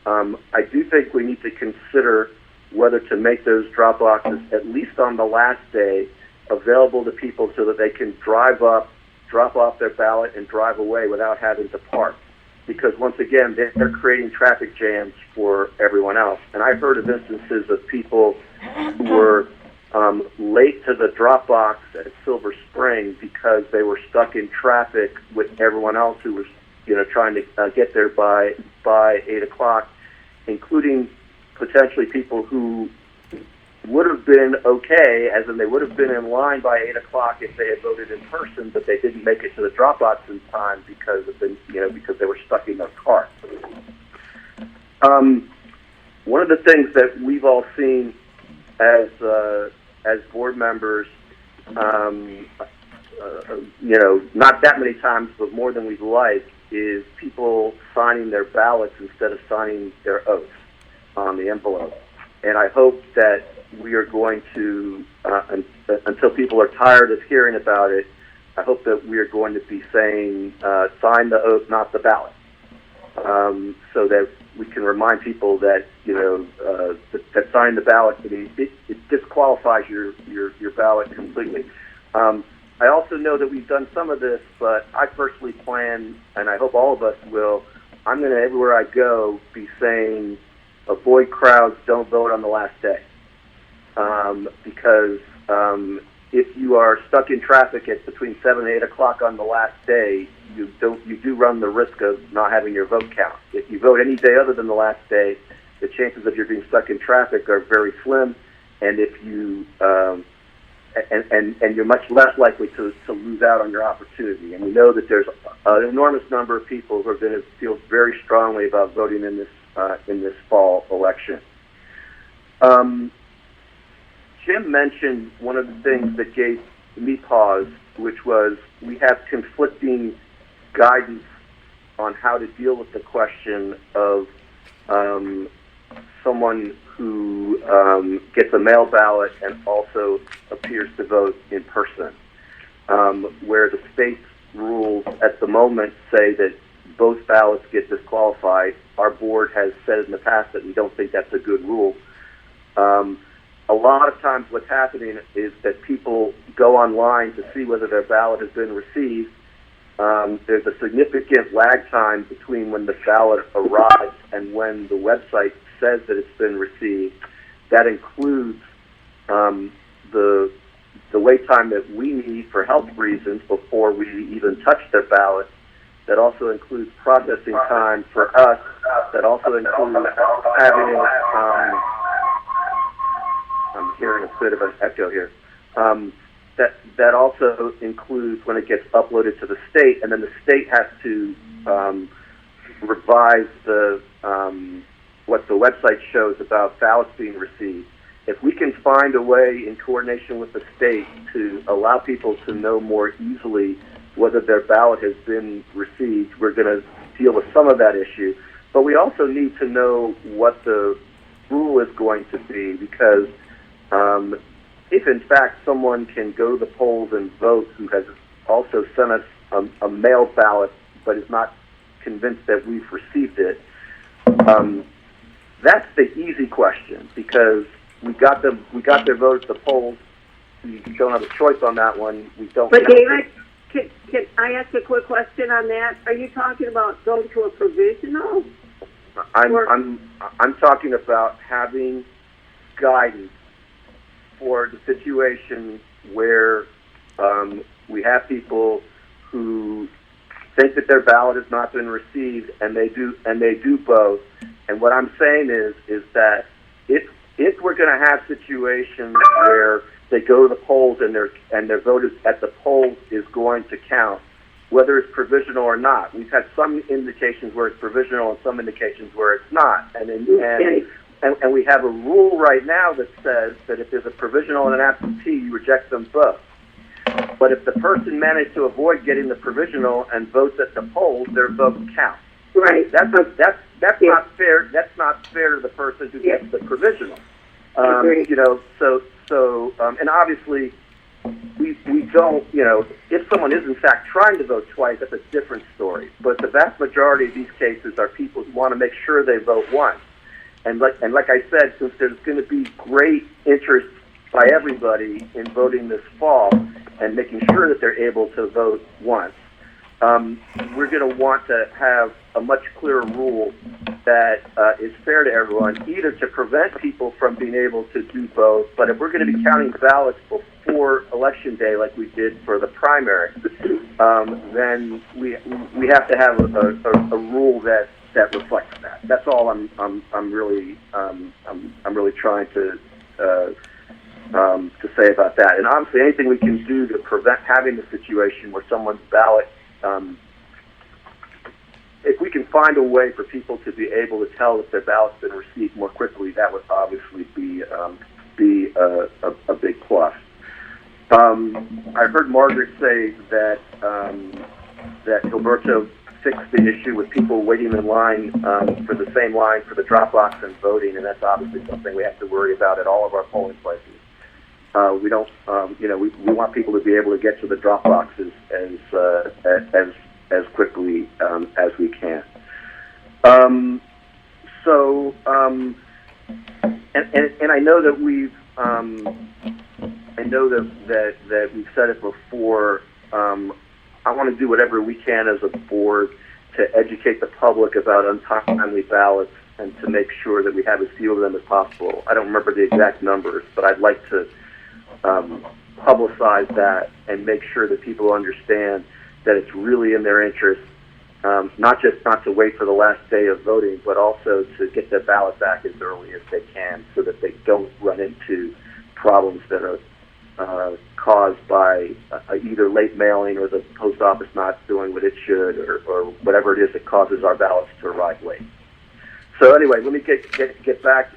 I do think we need to consider whether to make those drop boxes, at least on the last day, available to people so that they can drive up, drop off their ballot, and drive away without having to park. Because once again, they're creating traffic jams for everyone else. And I've heard of instances of people who were late to the drop box at Silver Spring because they were stuck in traffic with everyone else who was, trying to get there by 8 o'clock, including potentially people who would have been okay, as in they would have been in line by 8 o'clock if they had voted in person, but they didn't make it to the drop box in time because because they were stuck in their car. One of the things that we've all seen as board members, not that many times, but more than we'd like, is people signing their ballots instead of signing their oaths on the envelope. And I hope that we are going to, until people are tired of hearing about it, I hope that we are going to be saying, sign the oath, not the ballot, so that we can remind people that, that signing the ballot, it disqualifies your ballot completely. I also know that we've done some of this, but I personally plan, and I hope all of us will, I'm going to, everywhere I go, be saying, avoid crowds, don't vote on the last day. Because if you are stuck in traffic at between 7 and 8 o'clock on the last day, you do run the risk of not having your vote count. If you vote any day other than the last day, the chances of you being stuck in traffic are very slim, and if you and you're much less likely to lose out on your opportunity. And we know that there's an enormous number of people who are going to feel very strongly about voting in this fall election. Jim mentioned one of the things that gave me pause, which was we have conflicting guidance on how to deal with the question of someone who gets a mail ballot and also appears to vote in person, where the state's rules at the moment say that both ballots get disqualified. Our board has said in the past that we don't think that's a good rule. A lot of times what's happening is that people go online to see whether their ballot has been received. There's a significant lag time between when the ballot arrives and when the website says that it's been received. That includes the wait time that we need for health reasons before we even touch their ballot. That also includes processing time for us. That also includes having I'm hearing a bit of an echo here. That also includes when it gets uploaded to the state, and then the state has to revise what the website shows about ballots being received. If we can find a way in coordination with the state to allow people to know more easily whether their ballot has been received, we're going to deal with some of that issue. But we also need to know what the rule is going to be, because if in fact someone can go to the polls and vote who has also sent us a mail ballot but is not convinced that we've received it, that's the easy question, because we got their vote at the polls. We don't have a choice on that one. We don't. But David, can I ask a quick question on that? Are you talking about going to a provisional? I'm talking about having guidance for the situation where we have people who think that their ballot has not been received, and they do both. And what I'm saying is that if we're going to have situations where they go to the polls and their vote at the polls is going to count, whether it's provisional or not. We've had some indications where it's provisional and some indications where it's not. And we have a rule right now that says that if there's a provisional and an absentee, you reject them both. But if the person managed to avoid getting the provisional and votes at the polls, their vote counts. Right. That's not fair. That's not fair to the person who gets the provisional. You know, and obviously we don't, you know, if someone is in fact trying to vote twice, that's a different story. But the vast majority of these cases are people who want to make sure they vote once. And like I said, since there's going to be great interest by everybody in voting this fall and making sure that they're able to vote once, we're going to want to have a much clearer rule that is fair to everyone, either to prevent people from being able to do both, but if we're going to be counting ballots before Election Day like we did for the primary, then we have to have a rule that reflects that. That's all I'm really trying to say about that. And honestly, anything we can do to prevent having the situation where someone's ballot, if we can find a way for people to be able to tell if their ballot's been received more quickly, that would obviously be a big plus. I heard Margaret say that Gilberto fixed the issue with people waiting in line for the same line for the drop box and voting, and that's obviously something we have to worry about at all of our polling places. We don't, we want people to be able to get to the drop boxes as quickly as we can. And I know that we've we've said it before. I want to do whatever we can as a board to educate the public about untimely ballots and to make sure that we have as few of them as possible. I don't remember the exact numbers, but I'd like to publicize that and make sure that people understand that it's really in their interest, not just not to wait for the last day of voting, but also to get their ballot back as early as they can so that they don't run into problems that are caused by either late mailing or the post office not doing what it should or whatever it is that causes our ballots to arrive late. So anyway, let me get back,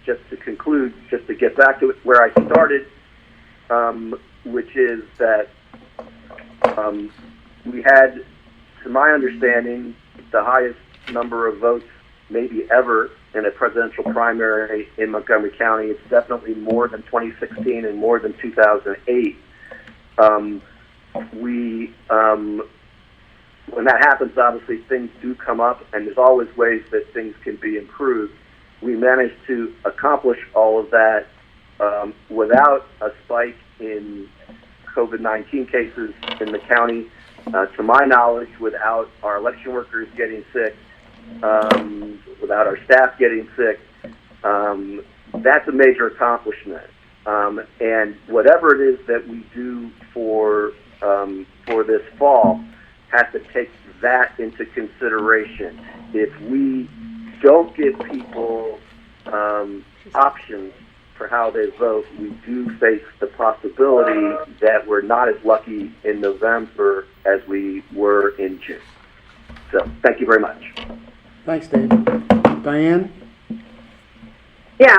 just to conclude, just to get back to where I started, which is that we had, to my understanding, the highest number of votes maybe ever in a presidential primary in Montgomery County. It's definitely more than 2016 and more than 2008. When that happens, obviously things do come up, and there's always ways that things can be improved. We managed to accomplish all of that without a spike in COVID-19 cases in the county. To my knowledge, without our election workers getting sick, without our staff getting sick, that's a major accomplishment. And whatever it is that we do for this fall has to take that into consideration. If we don't give people options for how they vote, we do face the possibility that we're not as lucky in November as we were in June. So, thank you very much. Thanks, Dave. Diane? Yeah,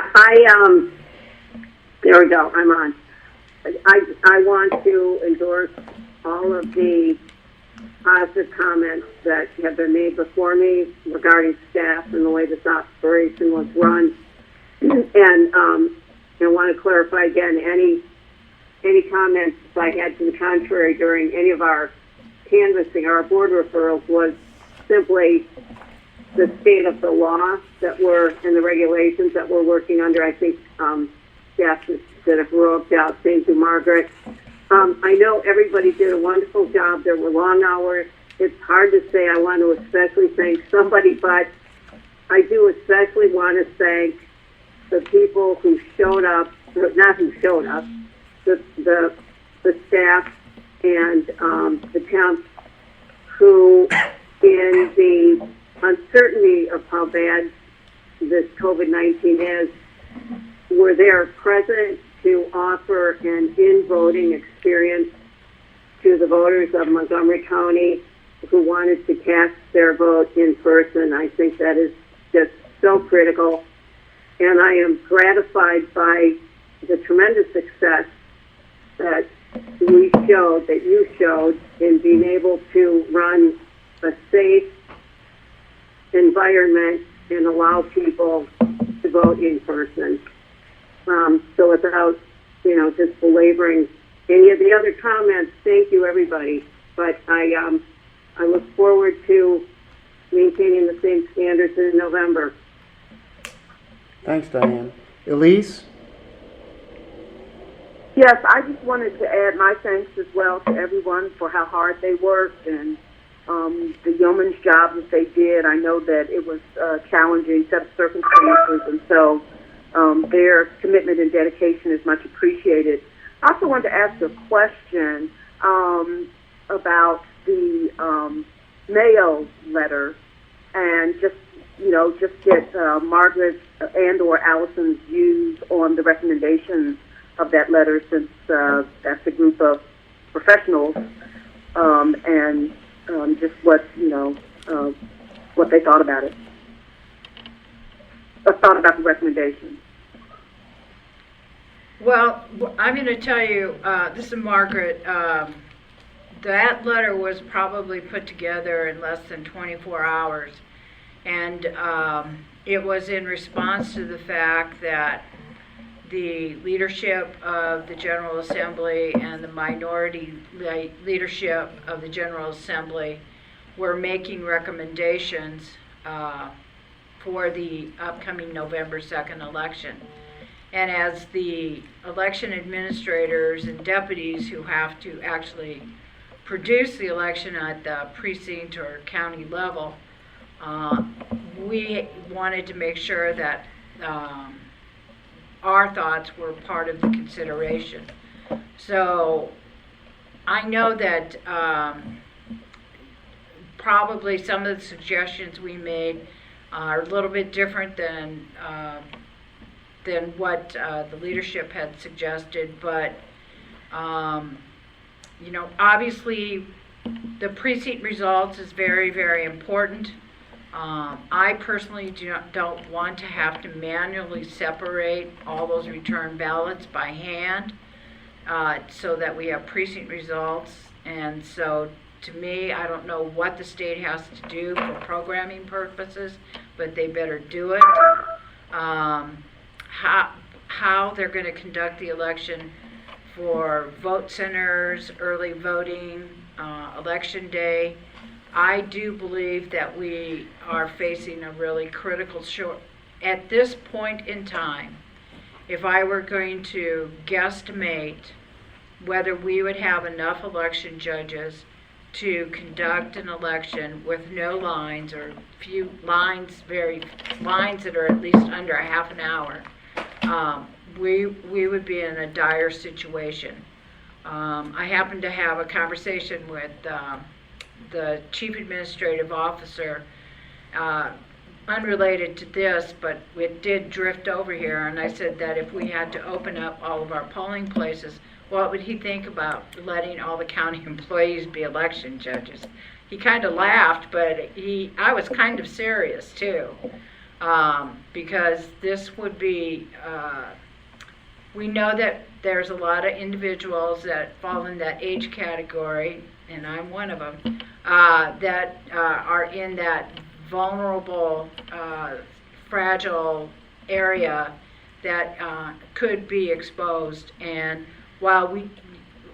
there we go, I'm on. I want to endorse all of the positive comments that have been made before me regarding staff and the way this operation was run. And and want to clarify again, any comments I had to the contrary during any of our canvassing, our board referrals was simply the state of the law that we're, and the regulations that we're working under. I think staff did a heroic job. Thank you, Margaret. I know everybody did a wonderful job. There were long hours. It's hard to say. I want to especially thank somebody, but I do especially want to thank the people who showed up, not who showed up, the staff and the town who, in the uncertainty of how bad this COVID-19 is, were there present to offer an in-voting experience to the voters of Montgomery County who wanted to cast their vote in person. I think that is just so critical. And I am gratified by the tremendous success that we showed, that you showed, in being able to run a safe environment and allow people to vote in person. So without, just belaboring any of the other comments, thank you, everybody. But I look forward to maintaining the same standards in November. Thanks, Diane. Elise? Yes, I just wanted to add my thanks as well to everyone for how hard they worked and the yeoman's job that they did. I know that it was a challenging set of circumstances, and so their commitment and dedication is much appreciated. I also wanted to ask a question about the Mayo letter, and just get Margaret's and or Allison's views on the recommendations of that letter, since that's a group of professionals, and just what they thought about it. Thought about the recommendations. Well, I'm going to tell you, this is Margaret. That letter was probably put together in less than 24 hours. And it was in response to the fact that the leadership of the General Assembly and the minority leadership of the General Assembly were making recommendations for the upcoming November 2nd election. And as the election administrators and deputies who have to actually produce the election at the precinct or county level, we wanted to make sure that our thoughts were part of the consideration. So I know that probably some of the suggestions we made are a little bit different than what the leadership had suggested, but obviously the precinct results is very, very important. I personally don't want to have to manually separate all those return ballots by hand so that we have precinct results. And so to me, I don't know what the state has to do for programming purposes, but they better do it. How they're going to conduct the election for vote centers, early voting, election day. I do believe that we are facing a really critical short. At this point in time, if I were going to guesstimate whether we would have enough election judges to conduct an election with no lines or few lines, lines that are at least under a half an hour, we would be in a dire situation. I happened to have a conversation with the chief administrative officer, unrelated to this, but it did drift over here, and I said that if we had to open up all of our polling places, what would he think about letting all the county employees be election judges? He kind of laughed, but I was kind of serious too, because this would be, we know that there's a lot of individuals that fall in that age category, and I'm one of them, that are in that vulnerable, fragile area that could be exposed. And while we,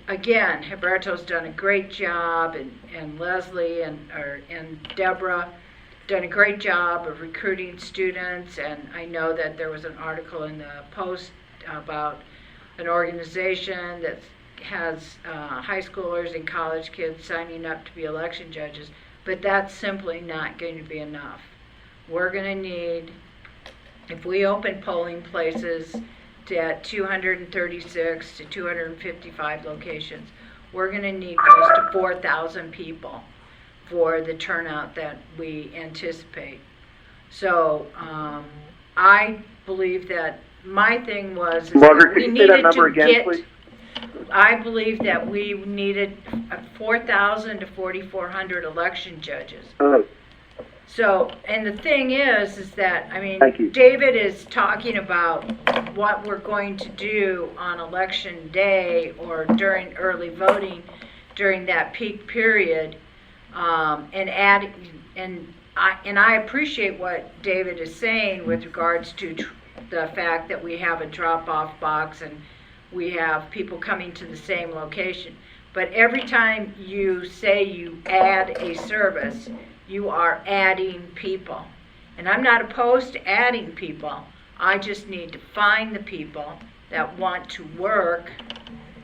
again, Humberto's done a great job, and Leslie and Deborah done a great job of recruiting students, and I know that there was an article in the Post about an organization that has high schoolers and college kids signing up to be election judges, but that's simply not going to be enough. We're going to need, if we open polling places at 236 to 255 locations, we're going to need close to 4,000 people for the turnout that we anticipate. So I believe that my thing was Margaret, we could you say that needed number to again, get, please? I believe that we needed 4,000 to 4,400 election judges. Oh, So, and the thing is that, I mean, Thank you. David is talking about what we're going to do on election day or during early voting during that peak period, and I appreciate what David is saying with regards to the fact that we have a drop-off box and we have people coming to the same location. But every time you say you add a service, you are adding people. And I'm not opposed to adding people. I just need to find the people that want to work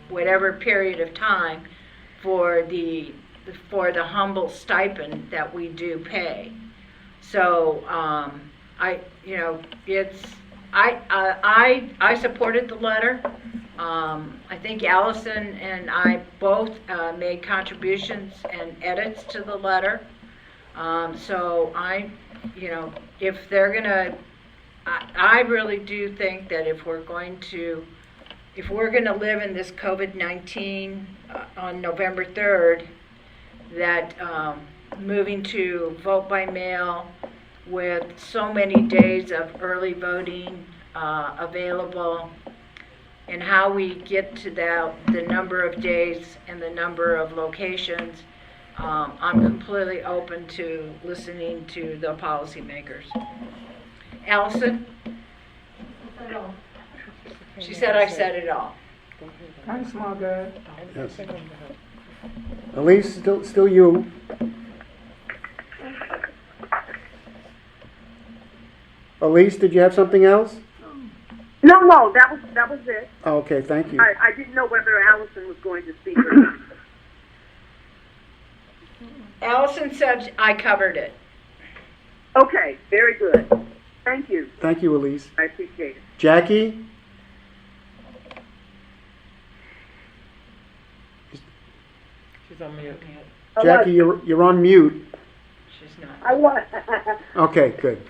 whatever period of time for the humble stipend that we do pay. So I supported the letter. I think Allison and I both made contributions and edits to the letter. So if they're gonna, I really do think that if we're gonna live in this COVID-19 on November 3rd, that moving to vote by mail with so many days of early voting available, and how we get to the number of days and the number of locations, I'm completely open to listening to the policymakers. Allison? She said I said it all. Thanks, Margaret. Yes. Elise, still you. Elise, did you have something else? No, that was it. Oh, okay, thank you. I didn't know whether Allison was going to speak or not. Allison said I covered it. Okay, very good. Thank you. Thank you, Elise. I appreciate it. Jackie? She's on mute. Jackie, you're on mute. She's not. I want Okay, good.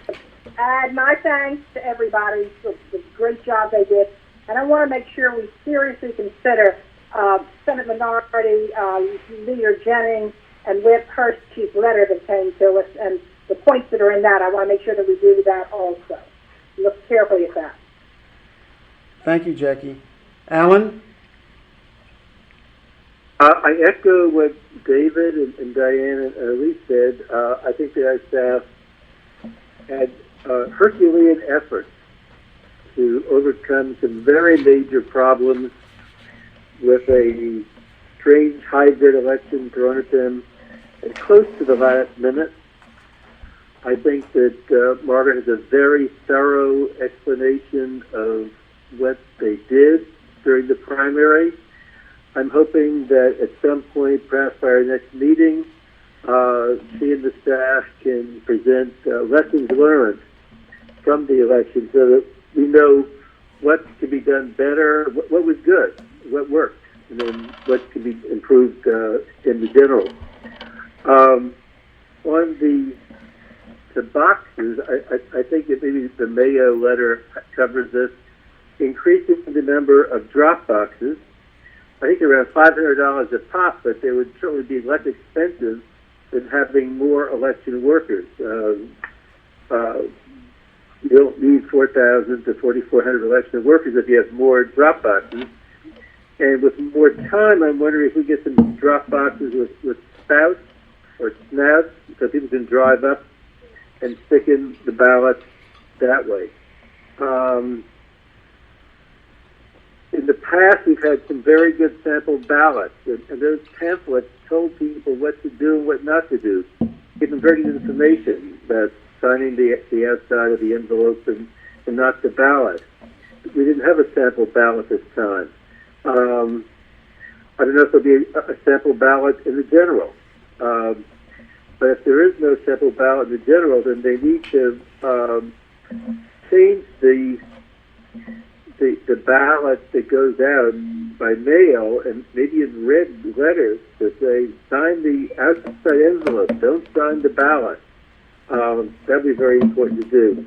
add my thanks to everybody for the great job they did. And I want to make sure we seriously consider Senate Minority Leader Jennings and Whip Hurst's letter that came to us and the points that are in that. I want to make sure that we do that also. Look carefully at that. Thank you, Jackie. Alan? I echo what David and Diane and Elise said. I think that our staff had Herculean efforts to overcome some very major problems with a strange hybrid election thrown at them and close to the last minute. I think that Margaret has a very thorough explanation of what they did during the primary. I'm hoping that at some point, perhaps by our next meeting, she and the staff can present lessons learned from the election so that we know what could be done better, what was good, what worked, and then what could be improved in the general. On the boxes, I think that maybe the Mayo letter covers this, increasing the number of drop boxes. I think they're around $500 a pop, but they would certainly be less expensive than having more election workers. You don't need 4,000 to 4,400 election workers if you have more drop boxes. And with more time, I'm wondering if we get some drop boxes with spouts or snouts so people can drive up and stick in the ballots that way. in the past, we've had some very good sample ballots, and those pamphlets told people what to do and what not to do, giving very good information about signing the outside of the envelope and not the ballot. We didn't have a sample ballot this time. I don't know if there'll be a sample ballot in the general. But if there is no sample ballot in the general, then they need to change the ballot that goes out by mail, and maybe in red letters to say, sign the outside envelope, don't sign the ballot. That'd be very important to do.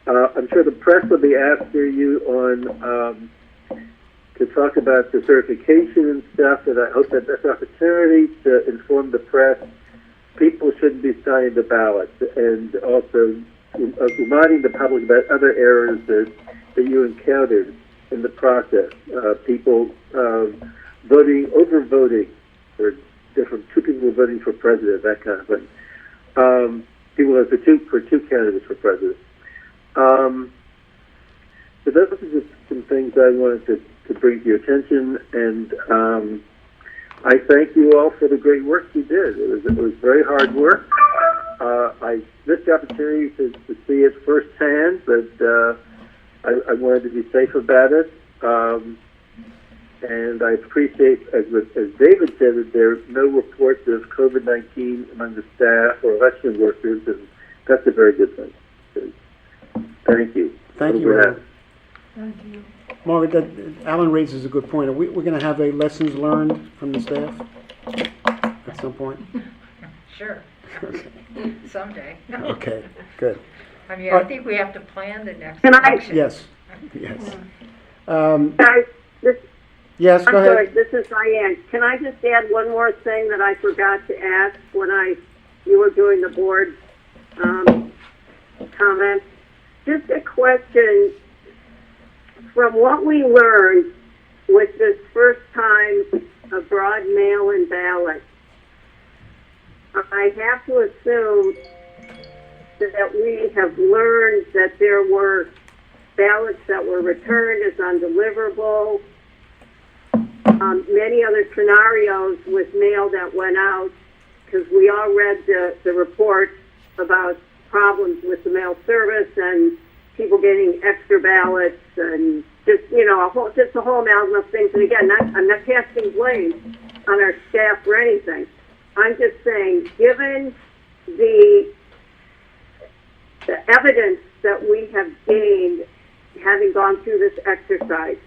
I'm sure the press will be after you on to talk about the certification and stuff, and I hope that that's an opportunity to inform the press. People shouldn't be signing the ballots, and also reminding the public about other errors that you encountered in the process. People overvoting, or two people were voting for president, that kind of thing. People for two candidates for president. So those are just some things I wanted to bring to your attention, and I thank you all for the great work you did. It was very hard work. I missed the opportunity to see it firsthand, but I wanted to be safe about it. And I appreciate, as David said, that there are no reports of COVID-19 among the staff or election workers, and that's a very good thing. Thank you. Thank you, Alan. Thank you. Margaret, Alan raises a good point. We're going to have a lessons learned from the staff at some point? Sure. Someday. Okay, good. I mean, I think we have to plan the next Can I- election. Yes. Guys, Yes, I'm go sorry, ahead. this is Diane. Can I just add one more thing that I forgot to ask when you were doing the board comments? Just a question. From what we learned with this first time a broad mail-in ballot, I have to assume that we have learned that there were ballots that were returned as undeliverable, many other scenarios with mail that went out, because we all read the reports about problems with the mail service and people getting extra ballots and just a whole amalgam of things. And again, I'm not casting blame on our staff or anything. I'm just saying, given the evidence that we have gained having gone through this exercise,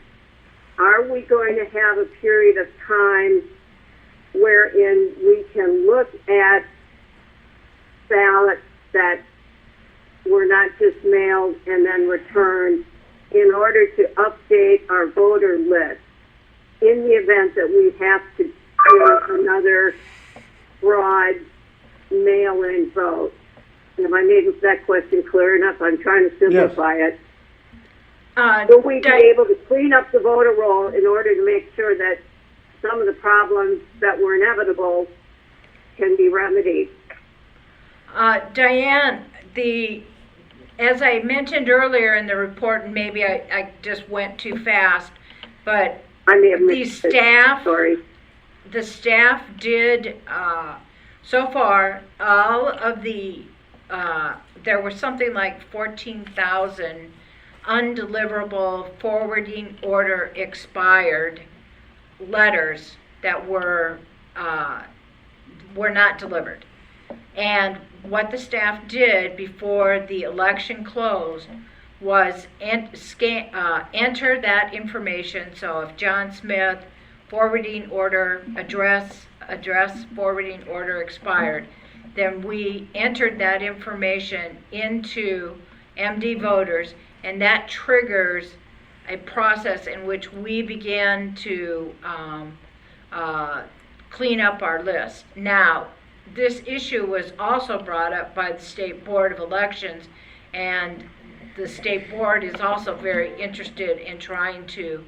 are we going to have a period of time wherein we can look at ballots that were not just mailed and then returned in order to update our voter list in the event that we have to do another broad mail-in vote? Am I making that question clear enough? I'm trying to simplify it. Will we be able to clean up the voter roll in order to make sure that some of the problems that were inevitable can be remedied? Diane, as I mentioned earlier in the report, and maybe I just went too fast, but I may have the missed it. Sorry. The staff did, so far, all of the, there were something like 14,000 undeliverable forwarding order expired letters that were not delivered. And what the staff did before the election closed was enter that information. So if John Smith forwarding order address forwarding order expired, then we entered that information into MD Voters, and that triggers a process in which we began to clean up our list. Now, this issue was also brought up by the State Board of Elections, and the State Board is also very interested in trying to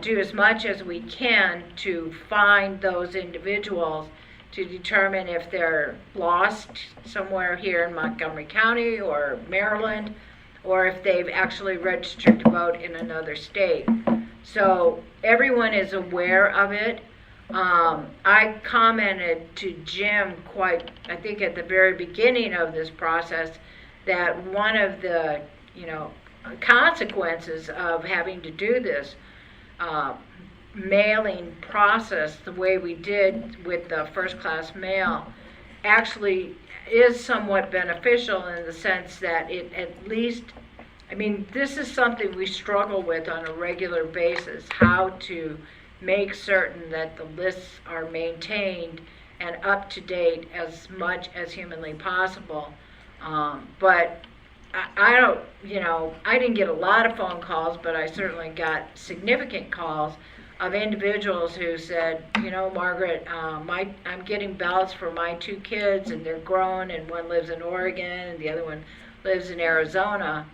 do as much as we can to find those individuals, to determine if they're lost somewhere here in Montgomery County or Maryland, or if they've actually registered to vote in another state. So everyone is aware of it. I commented to Jim I think at the very beginning of this process, that one of the, consequences of having to do this mailing process the way we did with the first class mail actually is somewhat beneficial in the sense that it at least, this is something we struggle with on a regular basis, how to make certain that the lists are maintained and up to date as much as humanly possible. But I don't, I didn't get a lot of phone calls, but I certainly got significant calls of individuals who said, Margaret, I'm getting ballots for my 2 kids, and they're grown, and one lives in Oregon, and the other one lives in Arizona.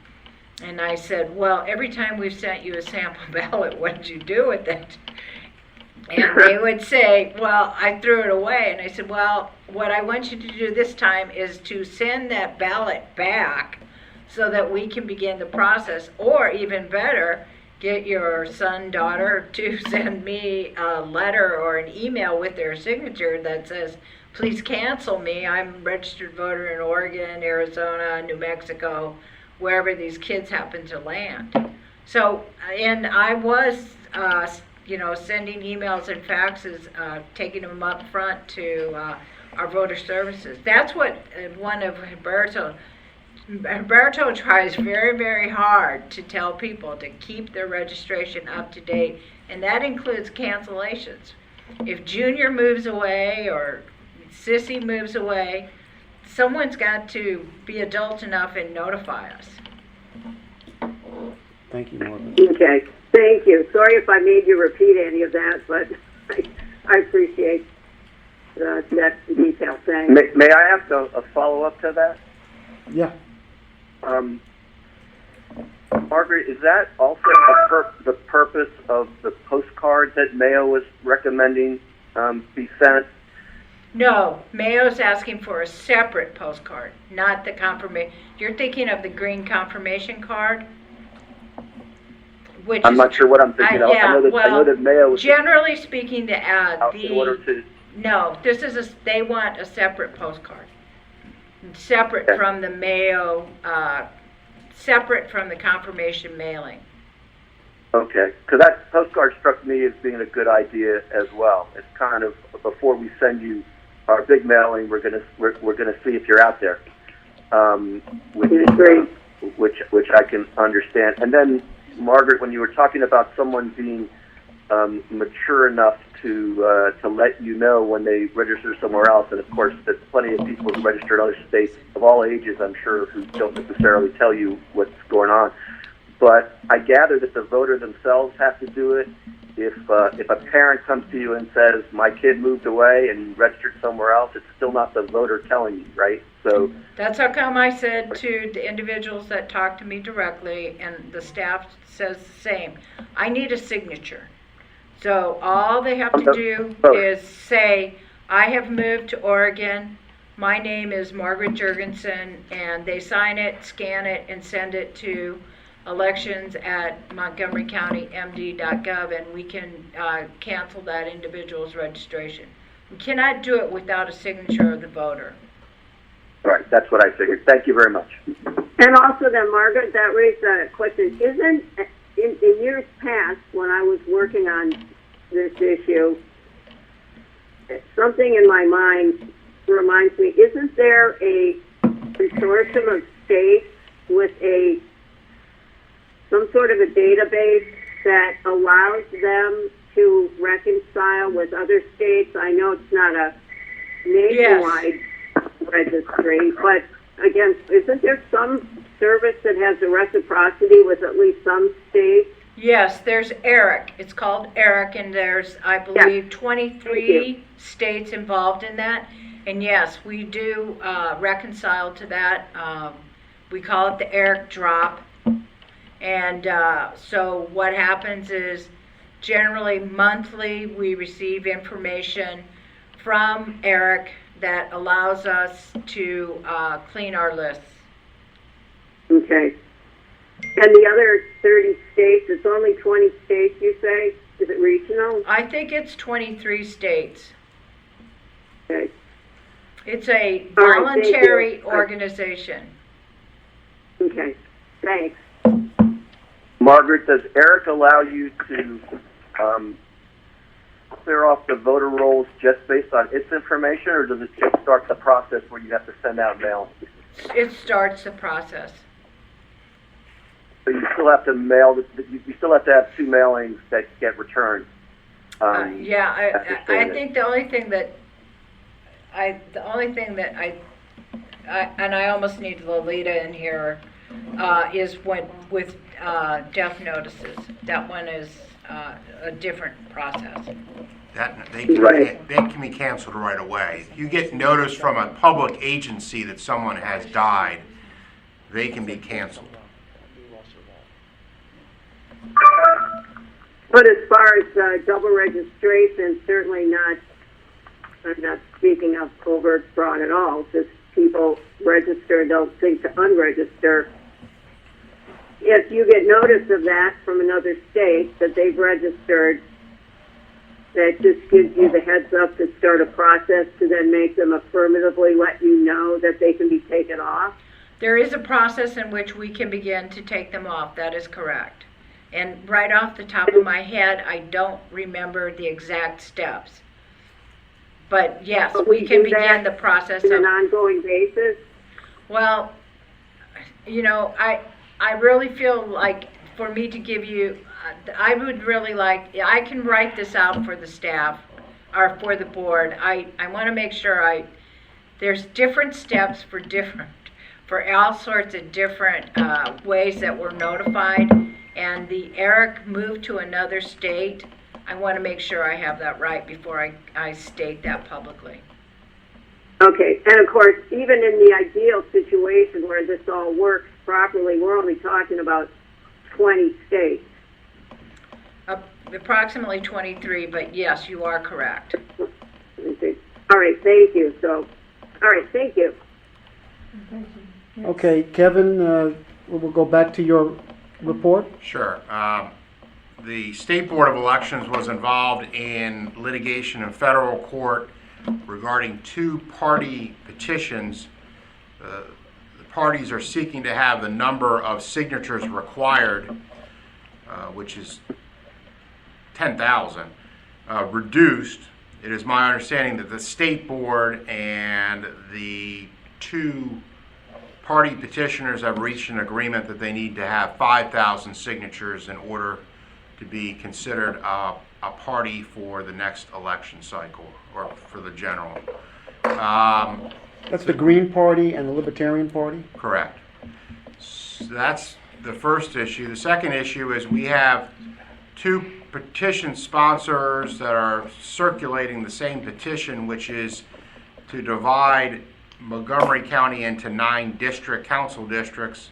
And I said, well, every time we've sent you a sample ballot, what did you do with it? And they would say, well, I threw it away. And I said, well, what I want you to do this time is to send that ballot back so that we can begin the process, or even better, get your son, daughter to send me a letter or an email with their signature that says, please cancel me. I'm a registered voter in Oregon, Arizona, New Mexico, wherever these kids happen to land. So, and I was, sending emails and faxes, taking them up front to our voter services. That's what one of Humberto tries very, very hard to tell people to keep their registration up to date, and that includes cancellations. If Junior moves away or Sissy moves away, someone's got to be adult enough and notify us. Thank you, Margaret. Okay, thank you. Sorry if I made you repeat any of that, but I appreciate that detail. Thanks. May I ask a follow-up to that? Yeah. Margaret, is that also the purpose of the postcard that Mayo was recommending be sent? No, Mayo's asking for a separate postcard, not the confirmation. You're thinking of the green confirmation card? Which I'm not sure what I'm thinking of. Yeah, I know that Mayo was generally speaking, in order to. No, they want a separate postcard. Separate from the Mayo, separate from the confirmation mailing. Okay, because that postcard struck me as being a good idea as well. It's kind of before we send you our big mailing, we're gonna see if you're out there, which I can understand. And then, Margaret, when you were talking about someone being mature enough to let you know when they register somewhere else, and of course there's plenty of people who register in other states of all ages, I'm sure, who don't necessarily tell you what's going on. But I gather that the voter themselves have to do it. If a parent comes to you and says, my kid moved away and registered somewhere else, it's still not the voter telling you, right? So that's how come I said to the individuals that talk to me directly, and the staff says the same, I need a signature. So all they have to do is say, I have moved to Oregon, my name is Margaret Jurgensen, and they sign it, scan it, and send it to elections@montgomerycountymd.gov, and we can cancel that individual's registration. We cannot do it without a signature of the voter. Right, that's what I figured. Thank you very much. And also then, Margaret, that raised a question. Isn't, in years past, when I was working on this issue, something in my mind reminds me, isn't there a consortium of states with some sort of a database that allows them to reconcile with other states? I know it's not a nationwide registry, but again, isn't there some service that has a reciprocity with at least some states? Yes, there's ERIC. It's called ERIC, and there's, I believe, 23 states involved in that. And yes, we do reconcile to that. We call it the ERIC drop. And so what happens is, generally monthly, we receive information from ERIC that allows us to clean our lists. Okay. And the other 30 states, it's only 20 states, you say? Is it regional? I think it's 23 states. Okay. It's a All right, thank you. voluntary organization. Okay, thanks. Margaret, does Eric allow you to clear off the voter rolls just based on its information, or does it just start the process where you have to send out mail? It starts the process. So you still have to mail. You still have to have 2 mailings that get returned. Yeah, after I doing think the only thing that I almost need Lolita in here, is with death notices. That one is a different process. They Right. can be canceled right away. If you get notice from a public agency that someone has died, they can be canceled. But as far as double registration, certainly not, I'm not speaking of covert fraud at all, just people register, don't think to unregister. If you get notice of that from another state, that they've registered, that just gives you the heads up to start a process to then make them affirmatively let you know that they can be taken off? There is a process in which we can begin to take them off. That is correct. And right off the top of my head, I don't remember the exact steps. But yes, But we can do that begin the process on an of, ongoing basis? well, you know, I really feel like for me to give you, I would really like, I can write this out for the staff or for the board. I want to make sure there's different steps for all sorts of different ways that we're notified. And the Eric moved to another state. I want to make sure I have that right before I state that publicly. Okay, and of course, even in the ideal situation where this all works properly, we're only talking about 20 states. Approximately 23, but yes, you are correct. All right, thank you. All right, thank you. Okay, Kevin, we'll go back to your report. Sure. The State Board of Elections was involved in litigation in federal court regarding 2 party petitions. The parties are seeking to have the number of signatures required, which is 10,000, reduced. It is my understanding that the State Board and the 2 party petitioners have reached an agreement that they need to have 5,000 signatures in order to be considered a party for the next election cycle, or for the general. That's the Green Party and the Libertarian Party? Correct. So that's the first issue. The second issue is we have 2 petition sponsors that are circulating the same petition, which is to divide Montgomery County into 9 council districts.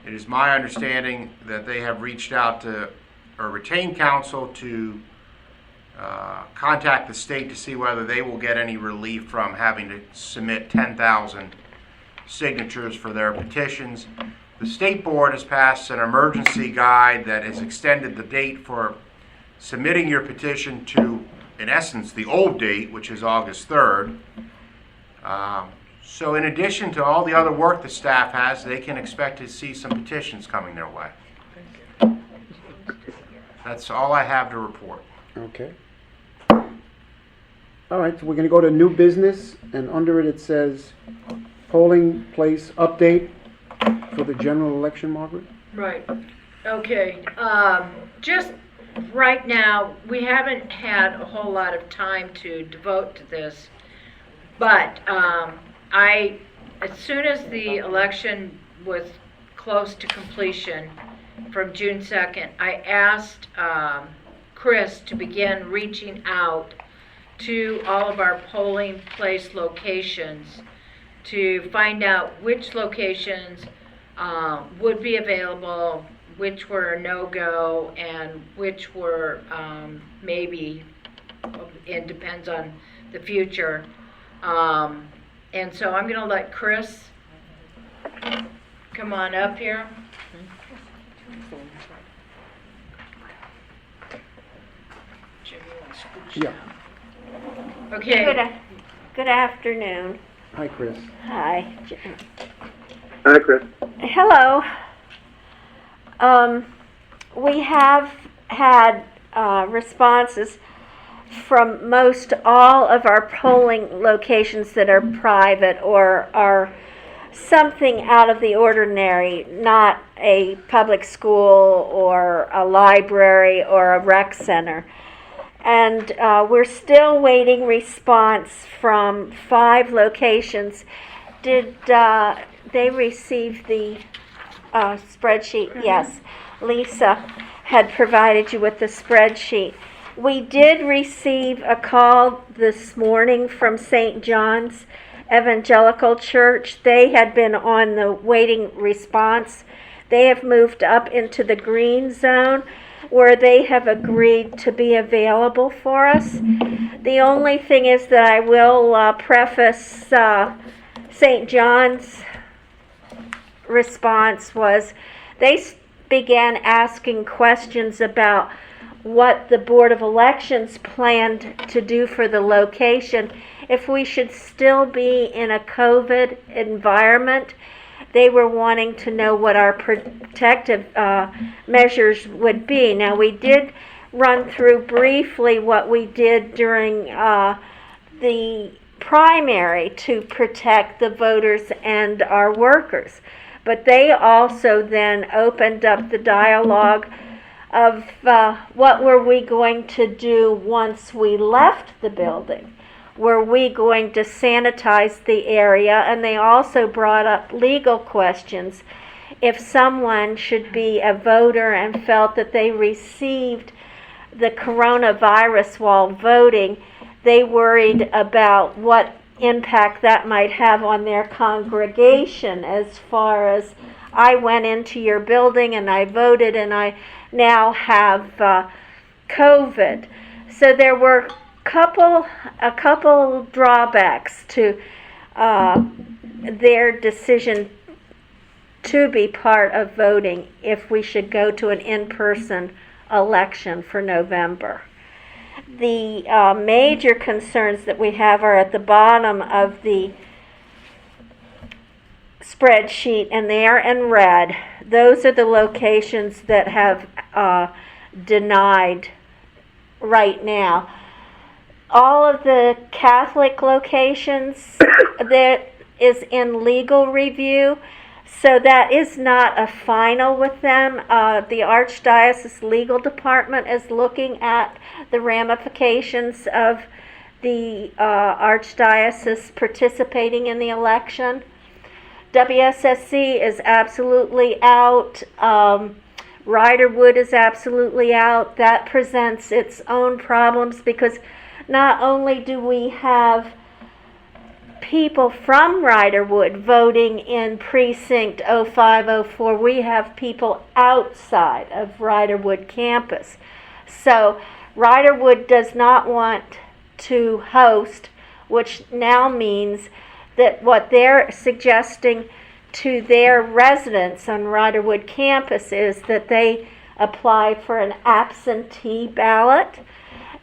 It is my understanding that they have reached out to, or retained counsel to contact the state to see whether they will get any relief from having to submit 10,000 signatures for their petitions. The State Board has passed an emergency guide that has extended the date for submitting your petition to, in essence, the old date, which is August 3rd. So in addition to all the other work the staff has, they can expect to see some petitions coming their way. That's all I have to report. Okay. All right, so we're going to go to new business, and under it says polling place update for the general election, Margaret? Right. Okay. Just right now, we haven't had a whole lot of time to devote to this, but as soon as the election was close to completion from June 2nd, I asked Chris to begin reaching out to all of our polling place locations to find out which locations would be available, which were a no-go, and which were maybe, it depends on the future. And so I'm going to let Chris come on up here. Yeah. Okay, Good afternoon. Hi, Chris. Hi. Hi, Chris. Hello. We have had responses from most all of our polling locations that are private or are something out of the ordinary, not a public school or a library or a rec center. And we're still waiting response from 5 locations. Did they receive the spreadsheet? Yes. Lisa had provided you with the spreadsheet. We did receive a call this morning from St. John's Evangelical Church. They had been on the waiting response. They have moved up into the green zone where they have agreed to be available for us. The only thing is that I will preface St. John's response was they began asking questions about what the Board of Elections planned to do for the location. If we should still be in a COVID environment, they were wanting to know what our protective measures would be. Now, we did run through briefly what we did during the primary to protect the voters and our workers. But they also then opened up the dialogue of what were we going to do once we left the building. Were we going to sanitize the area? And they also brought up legal questions. If someone should be a voter and felt that they received the coronavirus while voting, they worried about what impact that might have on their congregation, as far as I went into your building and I voted and I now have COVID. So there were a couple drawbacks to their decision to be part of voting if we should go to an in-person election for November. The major concerns that we have are at the bottom of the spreadsheet, and they are in red. Those are the locations that have denied right now. All of the Catholic locations that is in legal review, so that is not a final with them. The Archdiocese Legal Department is looking at the ramifications of the Archdiocese participating in the election. WSSC is absolutely out. Riderwood is absolutely out. That presents its own problems because not only do we have people from Riderwood voting in precinct 0504, we have people outside of Riderwood campus. So Riderwood does not want to host, which now means that what they're suggesting to their residents on Riderwood campus is that they apply for an absentee ballot.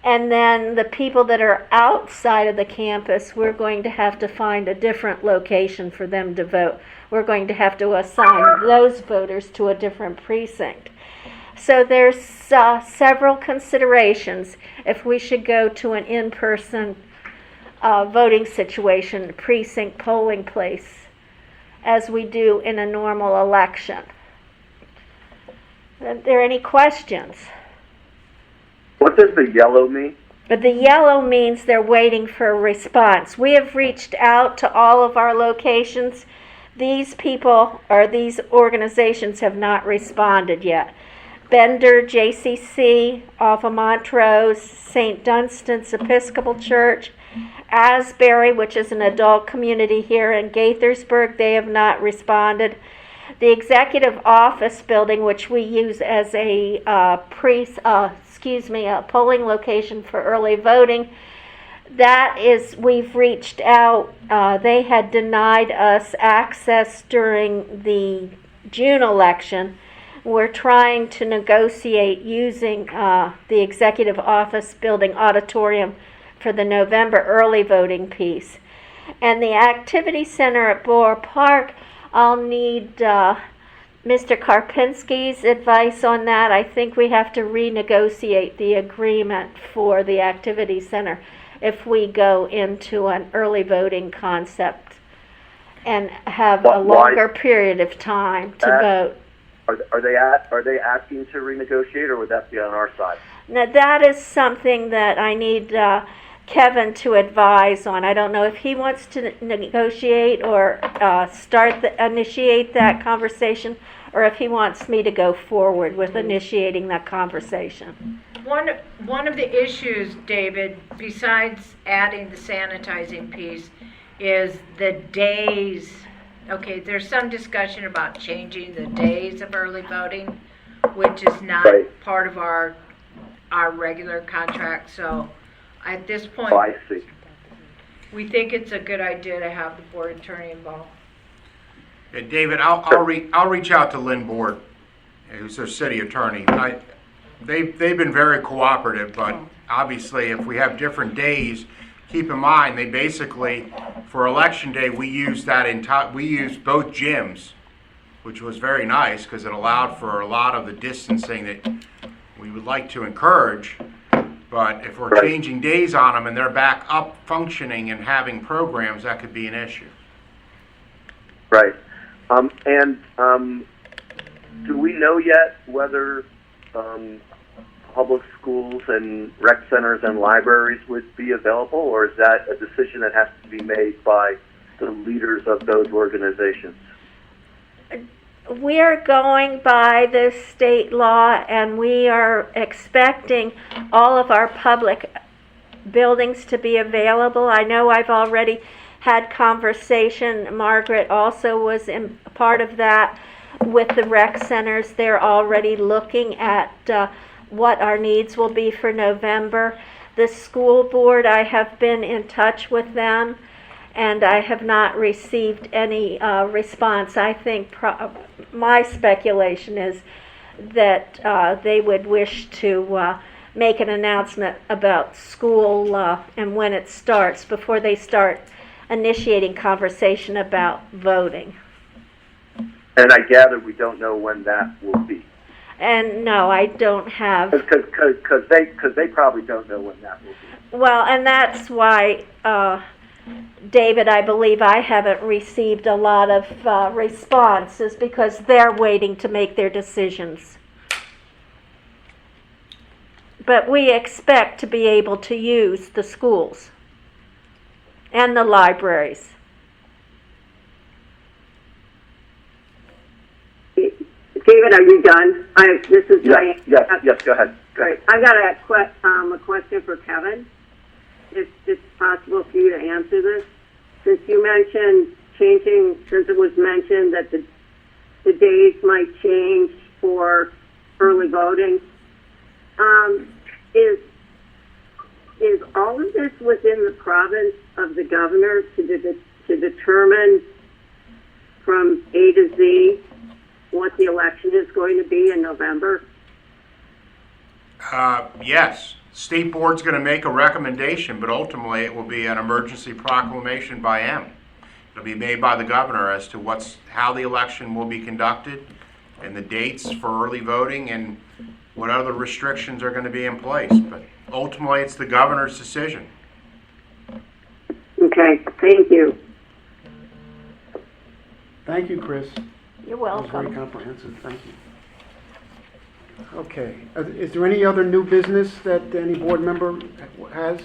And then the people that are outside of the campus, we're going to have to find a different location for them to vote. We're going to have to assign those voters to a different precinct. So there's several considerations if we should go to an in-person voting situation, precinct polling place, as we do in a normal election. Are there any questions? What does the yellow mean? But the yellow means they're waiting for a response. We have reached out to all of our locations. These people or these organizations have not responded yet. Bender, JCC, Alpha Montrose, St. Dunstan's Episcopal Church, Asbury, which is an adult community here in Gaithersburg, they have not responded. The Executive Office Building, which we use as a a polling location for early voting, that is, we've reached out. They had denied us access during the June election. We're trying to negotiate using the executive office building auditorium for the November early voting piece. And the activity center at Borough Park, I'll need Mr. Karpinski's advice on that. I think we have to renegotiate the agreement for the activity center if we go into an early voting concept and have a longer period of time to vote. Are they asking to renegotiate, or would that be on our side? Now, that is something that I need Kevin to advise on. I don't know if he wants to negotiate or initiate that conversation, or if he wants me to go forward with initiating that conversation. One of the issues, David, besides adding the sanitizing piece, is the days. Okay, there's some discussion about changing the days of early voting, which is not part of our regular contract. So at this point, I see. We think it's a good idea to have the board attorney involved. Yeah, David, I'll reach out to Lynn Board, who's their city attorney. They've been very cooperative, but obviously if we have different days, keep in mind they basically, for election day, we used both gyms, which was very nice because it allowed for a lot of the distancing that we would like to encourage. But if we're changing days on them and they're back up functioning and having programs, that could be an issue. Right. Do we know yet whether public schools and rec centers and libraries would be available, or is that a decision that has to be made by the leaders of those organizations? We are going by the state law, and we are expecting all of our public buildings to be available. I know I've already had conversation. Margaret also was part of that with the rec centers. They're already looking at what our needs will be for November. The school board, I have been in touch with them, and I have not received any response. I think my speculation is that they would wish to make an announcement about school and when it starts before they start initiating conversation about voting. And I gather we don't know when that will be. And no, I don't have. Because they probably don't know when that will be. Well, and that's why, David, I believe I haven't received a lot of responses, because they're waiting to make their decisions. But we expect to be able to use the schools and the libraries. David, are you done? This is Diane. Yes, go ahead. Great. I got a question for Kevin, if it's possible for you to answer this. Since you mentioned since it was mentioned that the days might change for early voting, is all of this within the province of the governor to determine from A to Z what the election is going to be in November? Yes. State Board's going to make a recommendation, but ultimately it will be an emergency proclamation by him. It'll be made by the governor as to how the election will be conducted and the dates for early voting and what other restrictions are going to be in place. But ultimately it's the governor's decision. Okay, thank you. Thank you, Chris. You're That was very welcome. comprehensive, thank you. Okay, is there any other new business that any board member has?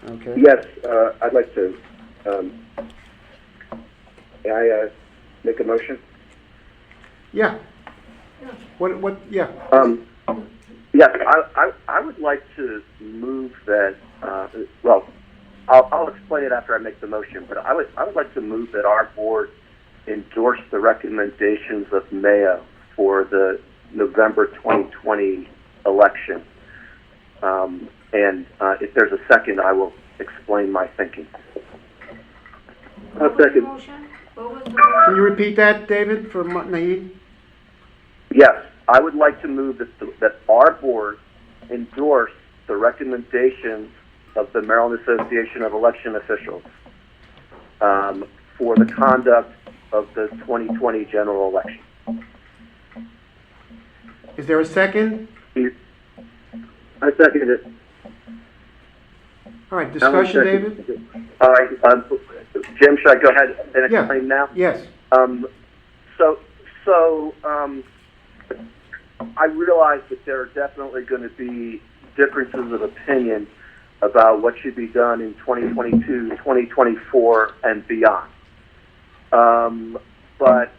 Okay. Yes, I'd like to, may I make a motion? Yeah. Yeah. Yes, I would like to move that, well, I'll explain it after I make the motion, but I would like to move that our board endorse the recommendations of Mayo for the November 2020 election. And if there's a second, I will explain my thinking. I'll second. What was the Can you repeat that, David, for Naeed? Yes, I would like to move that our board endorse the recommendations of the Maryland Association of Election Officials for the conduct of the 2020 general election. Is there a second? I second it. All right, discussion, Alan David? seconded it. All right, Jim, should I go ahead and Yeah. explain now? Yes. I realize that there are definitely going to be differences of opinion about what should be done in 2022, 2024, and beyond. But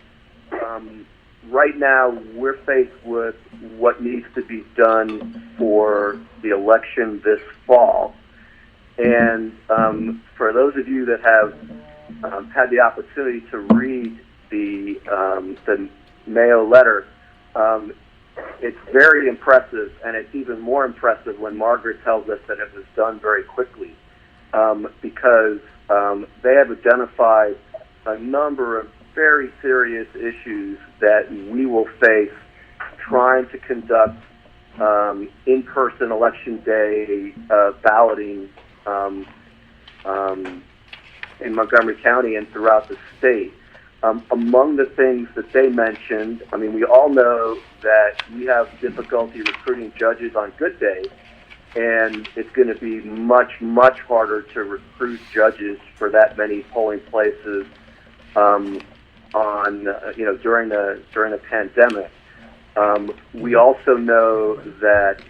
right now, we're faced with what needs to be done for the election this fall. And for those of you that have had the opportunity to read the Mayo letter, it's very impressive, and it's even more impressive when Margaret tells us that it was done very quickly, because they have identified a number of very serious issues that we will face trying to conduct in-person election day balloting in Montgomery County and throughout the state. Among the things that they mentioned, I mean, we all know that we have difficulty recruiting judges on good days, and it's going to be much, much harder to recruit judges for that many polling places during the pandemic. We also know that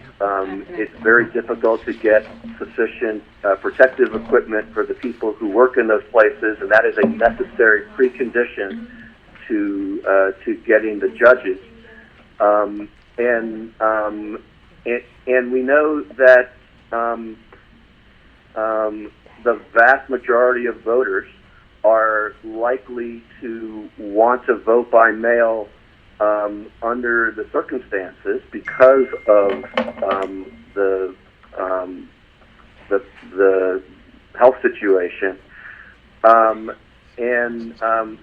it's very difficult to get sufficient protective equipment for the people who work in those places, and that is a necessary precondition to getting the judges. And we know that the vast majority of voters are likely to want to vote by mail under the circumstances because of the health situation,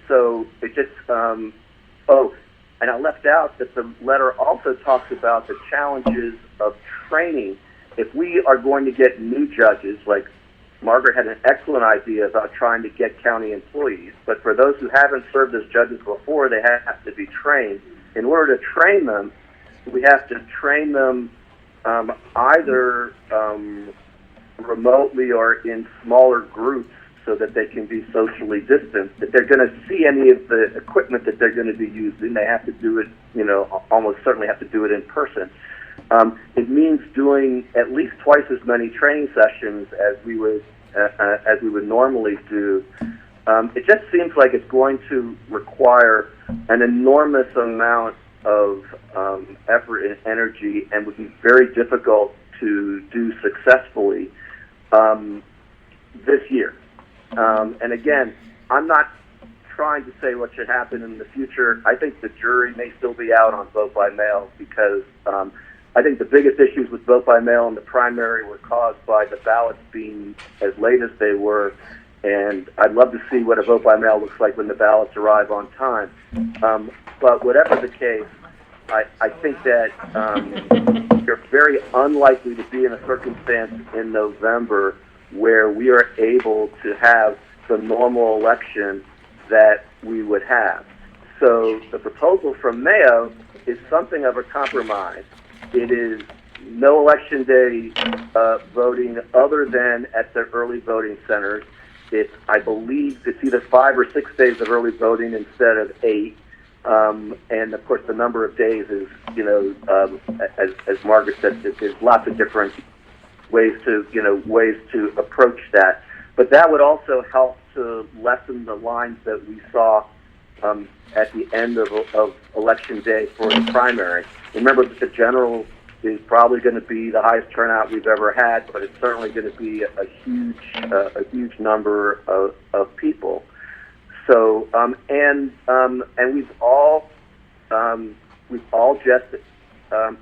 so it just and I left out that the letter also talks about the challenges of training. If we are going to get new judges, like Margaret had an excellent idea about trying to get county employees, but for those who haven't served as judges before, they have to be trained. In order to train them, we have to train them either remotely or in smaller groups so that they can be socially distanced. If they're going to see any of the equipment that they're going to be using, they have to do it, almost certainly have to do it in person. It means doing at least twice as many training sessions as we would normally do. It just seems like it's going to require an enormous amount of effort and energy, and would be very difficult to do successfully this year. And again, I'm not trying to say what should happen in the future. I think the jury may still be out on vote by mail because I think the biggest issues with vote by mail in the primary were caused by the ballots being as late as they were, and I'd love to see what a vote by mail looks like when the ballots arrive on time. But whatever the case, I think that you're very unlikely to be in a circumstance in November where we are able to have the normal election that we would have. So the proposal from Mayo is something of a compromise. It is no election day voting other than at the early voting centers. I believe it's either 5 or 6 days of early voting instead of 8. And of course, the number of days is, as Margaret said, there's lots of different ways to approach that. But that would also help to lessen the lines that we saw at the end of election day for the primary. Remember that the general is probably going to be the highest turnout we've ever had, but it's certainly going to be a huge number of people. So and we've all just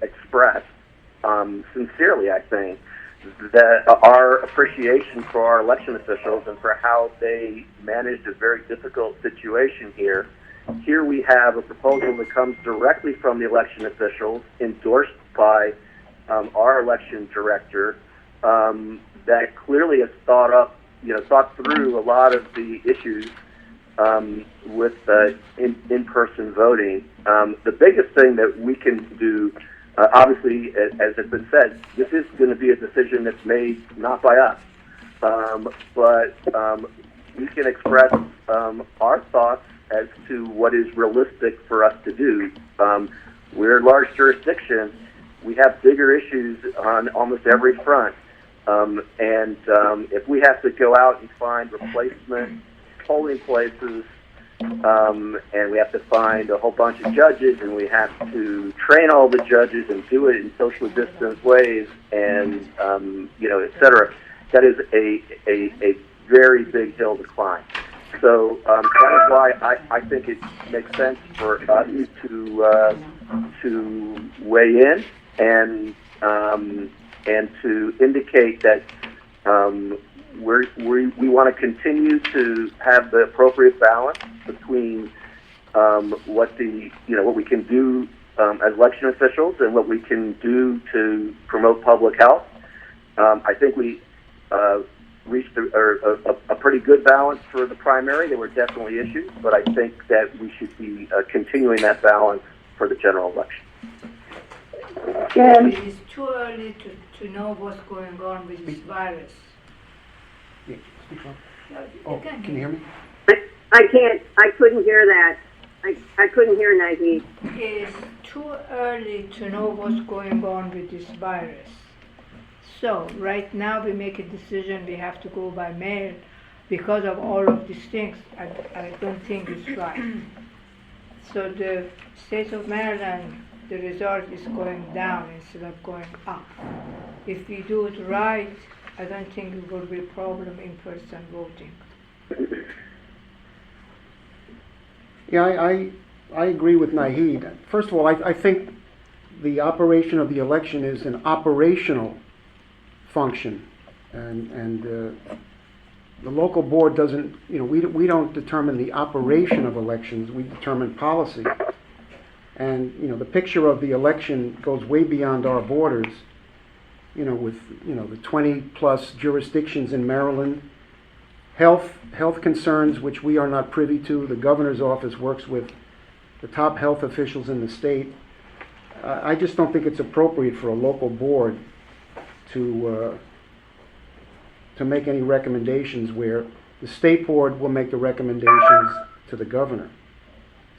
expressed sincerely, I think, that our appreciation for our election officials and for how they managed a very difficult situation here. here we have a proposal that comes directly from the election officials, endorsed by our election director, that clearly has thought through a lot of the issues with in-person voting. The biggest thing that we can do, obviously, as has been said, this is going to be a decision that's made not by us, but we can express our thoughts as to what is realistic for us to do. We're a large jurisdiction. We have bigger issues on almost every front. And if we have to go out and find replacement polling places, and we have to find a whole bunch of judges, and we have to train all the judges and do it in socially distanced ways, and et cetera, that is a very big hill to climb. So that is why I think it makes sense for us to weigh in and to indicate that we want to continue to have the appropriate balance between what we can do as election officials and what we can do to promote public health. I think we reached a pretty good balance for the primary. There were definitely issues, but I think that we should be continuing that balance for the general election. It is too early to know what's going on with this virus. Yeah, speak up. Oh, Can you hear me? I couldn't hear that. I couldn't hear Naheed. It's too early to know what's going on with this virus. So right now we make a decision, we have to go by mail because of all of these things. I don't think it's right. So the state of Maryland, the result is going down instead of going up. If we do it right, I don't think it will be a problem in person voting. Yeah, I agree with Naheed. First of all, I think the operation of the election is an operational function, and the local board doesn't, we don't determine the operation of elections, we determine policy. And, the picture of the election goes way beyond our borders, with, the 20 plus jurisdictions in Maryland. Health concerns, which we are not privy to. The governor's office works with the top health officials in the state. I just don't think it's appropriate for a local board to make any recommendations where the state board will make the recommendations to the governor.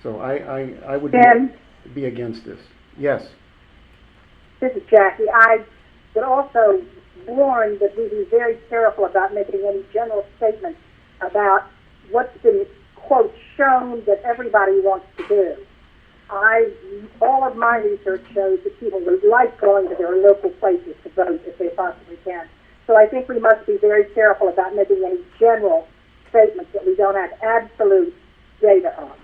So I would be against this. Yes. This is Jackie. I would also warn that we be very careful about making any general statements about what's been, quote, shown that everybody wants to do. All of my research shows that people would like going to their local places to vote if they possibly can. So I think we must be very careful about making any general statements that we don't have absolute data on.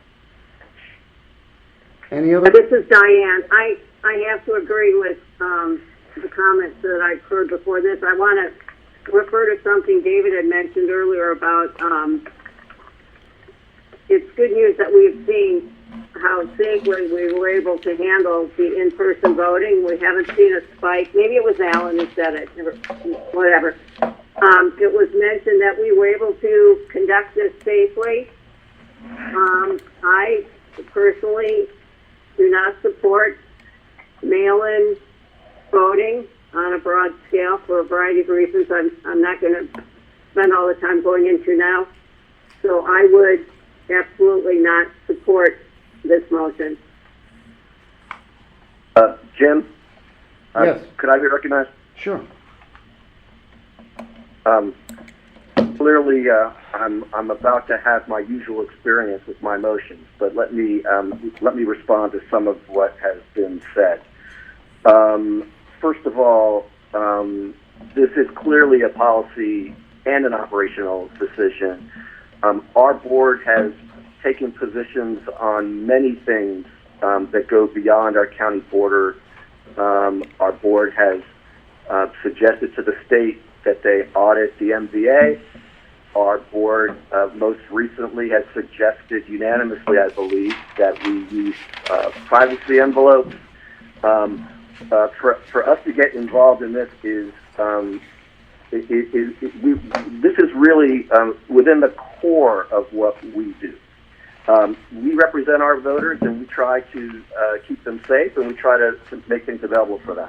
Any other? This is Diane. I have to agree with the comments that I've heard before this. I want to refer to something David had mentioned earlier about it's good news that we've seen how safely we were able to handle the in-person voting. We haven't seen a spike. Maybe it was Alan who said it, whatever. It was mentioned that we were able to conduct this safely. I personally do not support mail-in voting on a broad scale for a variety of reasons I'm not going to spend all the time going into now. So I would absolutely not support this motion. Jim? Yes. Could I be recognized? Sure. Clearly, I'm about to have my usual experience with my motions, but let me respond to some of what has been said. First of all, this is clearly a policy and an operational decision. Our board has taken positions on many things that go beyond our county border. Our board has suggested to the state that they audit the MVA. our board most recently has suggested unanimously, I believe, that we use privacy envelopes. For us to get involved in this this is really within the core of what we do. We represent our voters, and we try to keep them safe, and we try to make things available for them.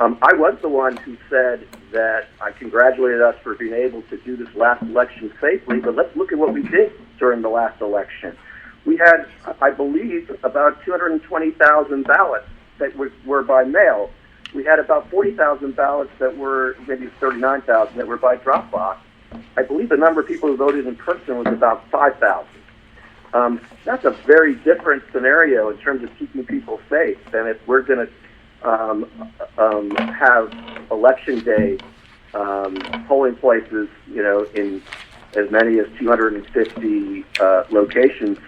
I was the one who said that I congratulated us for being able to do this last election safely, but let's look at what we did during the last election. We had, I believe, about 220,000 ballots that were by mail. We had about 40,000 ballots that were, maybe 39,000, that were by drop box. I believe the number of people who voted in person was about 5,000. That's a very different scenario in terms of keeping people safe than if we're going to have election day polling places, in as many as 250 locations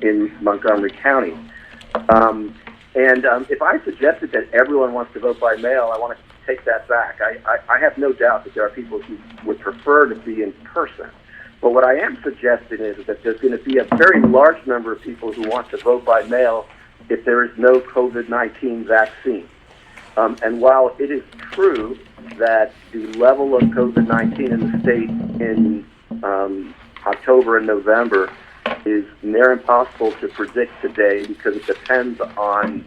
in Montgomery County. If I suggested that everyone wants to vote by mail, I want to take that back. I have no doubt that there are people who would prefer to be in person. But what I am suggesting is that there's going to be a very large number of people who want to vote by mail if there is no COVID-19 vaccine. And while it is true that the level of COVID-19 in the state in October and November is near impossible to predict today because it depends on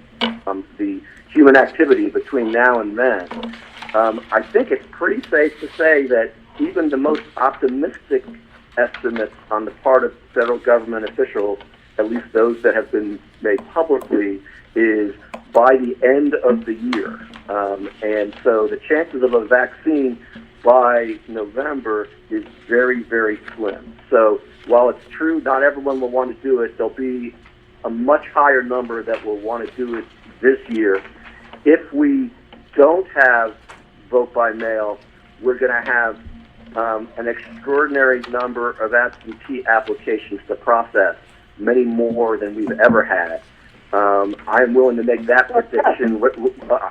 the human activity between now and then, I think it's pretty safe to say that even the most optimistic estimates on the part of federal government officials, at least those that have been made publicly, is by the end of the year. And so the chances of a vaccine by November is very, very slim. So while it's true not everyone will want to do it, there'll be a much higher number that will want to do it this year. If we don't have vote by mail, we're going to have an extraordinary number of absentee applications to process, many more than we've ever had. I am willing to make that prediction.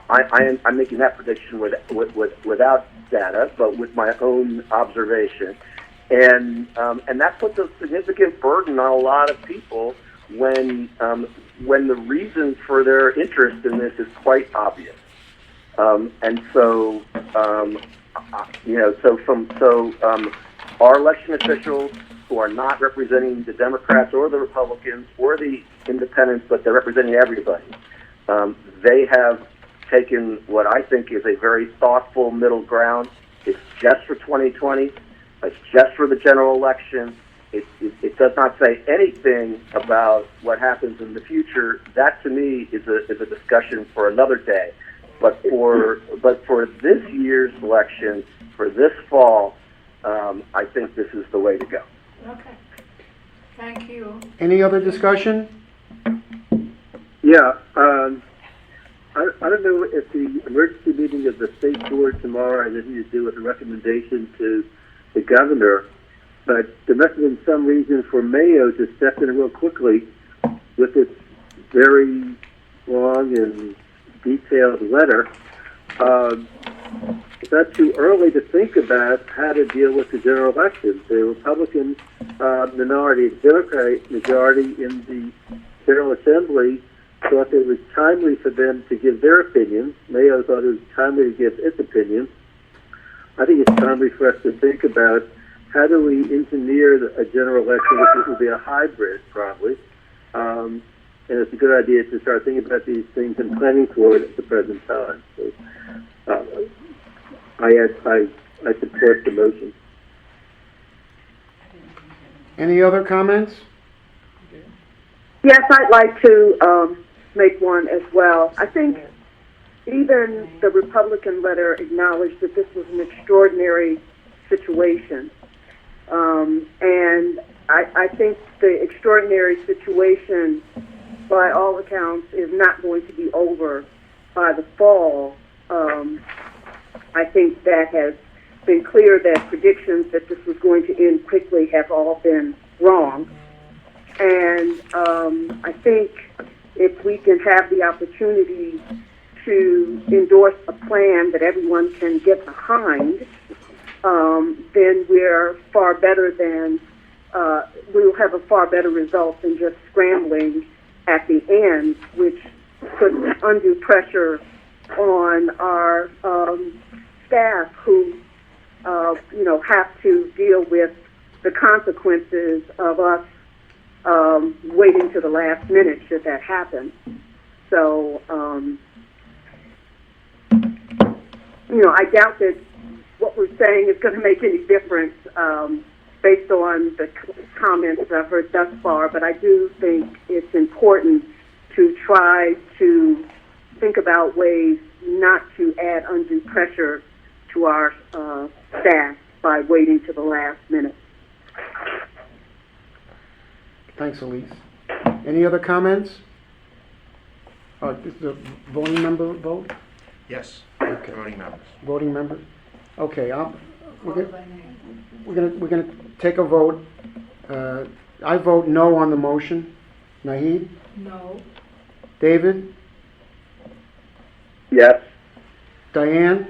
I'm making that prediction without data, but with my own observation, and that puts a significant burden on a lot of people when the reason for their interest in this is quite obvious. And so, our election officials who are not representing the Democrats or the Republicans or the independents, but they're representing everybody, they have taken what I think is a very thoughtful middle ground. It's just for 2020. It's just for the general election. It does not say anything about what happens in the future. That, to me, is a discussion for another day. But for this year's election, for this fall, I think this is the way to go. Okay. Thank you. Any other discussion? Yeah, I don't know if the emergency meeting of the state board tomorrow has anything to do with a recommendation to the governor, but there must have been some reason for Mayo to step in real quickly with this very long and detailed letter. Is that too early to think about how to deal with the general election? The Republican minority, the Democratic majority in the General Assembly thought it was timely for them to give their opinions. Mayo thought it was timely to give its opinion. I think it's timely for us to think about how do we engineer a general election, which will be a hybrid probably. And it's a good idea to start thinking about these things and planning for it at the present time. So, I support the motion. Any other comments? Yes, I'd like to make one as well. I think even the Republican letter acknowledged that this was an extraordinary situation. And I think the extraordinary situation, by all accounts, is not going to be over by the fall. I think that has been clear that predictions that this was going to end quickly have all been wrong. And I think if we can have the opportunity to endorse a plan that everyone can get behind, then we're far better than, we will have a far better result than just scrambling at the end, which puts undue pressure on our staff who, have to deal with the consequences of us waiting to the last minute should that happen. So, I doubt that what we're saying is going to make any difference based on the comments I've heard thus far, but I do think it's important to try to think about ways not to add undue pressure to our staff by waiting to the last minute. Thanks, Elise. Any other comments? Is the voting member vote? Yes, Okay. voting members. Voting member? Okay, we're gonna take a vote. I vote no on the motion. Naheed? No. David? Yes. Diane?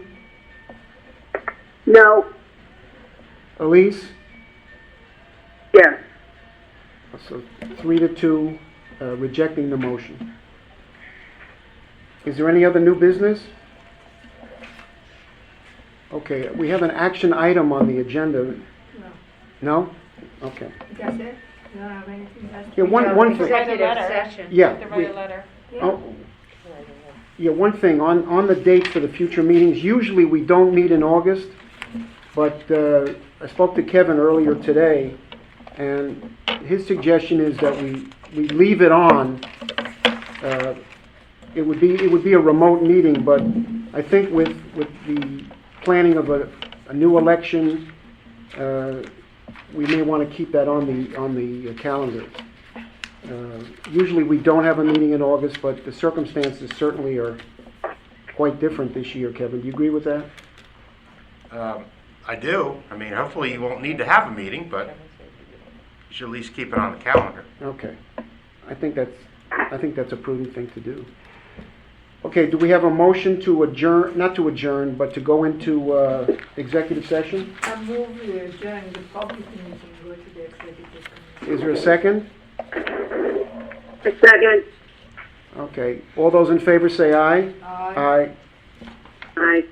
No. Elise? Yes. So 3-2, rejecting the motion. Is there any other new business? Okay, we have an action item on the agenda. No. No? Okay. That's it? You don't have anything else? Yeah, one thing. Write a Executive letter. session. Yeah. To write a letter. Oh, yeah, one thing, on the dates for the future meetings, usually we don't meet in August, but I spoke to Kevin earlier today, and his suggestion is that we leave it on. It would be a remote meeting, but I think with the planning of a new election, we may want to keep that on the calendar. Usually we don't have a meeting in August, but the circumstances certainly are quite different this year, Kevin. Do you agree with that? I do. I mean, hopefully you won't need to have a meeting, but you should at least keep it on the calendar. Okay. I think that's a prudent thing to do. Okay, do we have a motion to adjourn, not to adjourn, but to go into executive session? I move we adjourn the public meeting, go to the executive committee. Is there a second? A second. Okay. All those in favor say aye. Aye. Aye. Aye.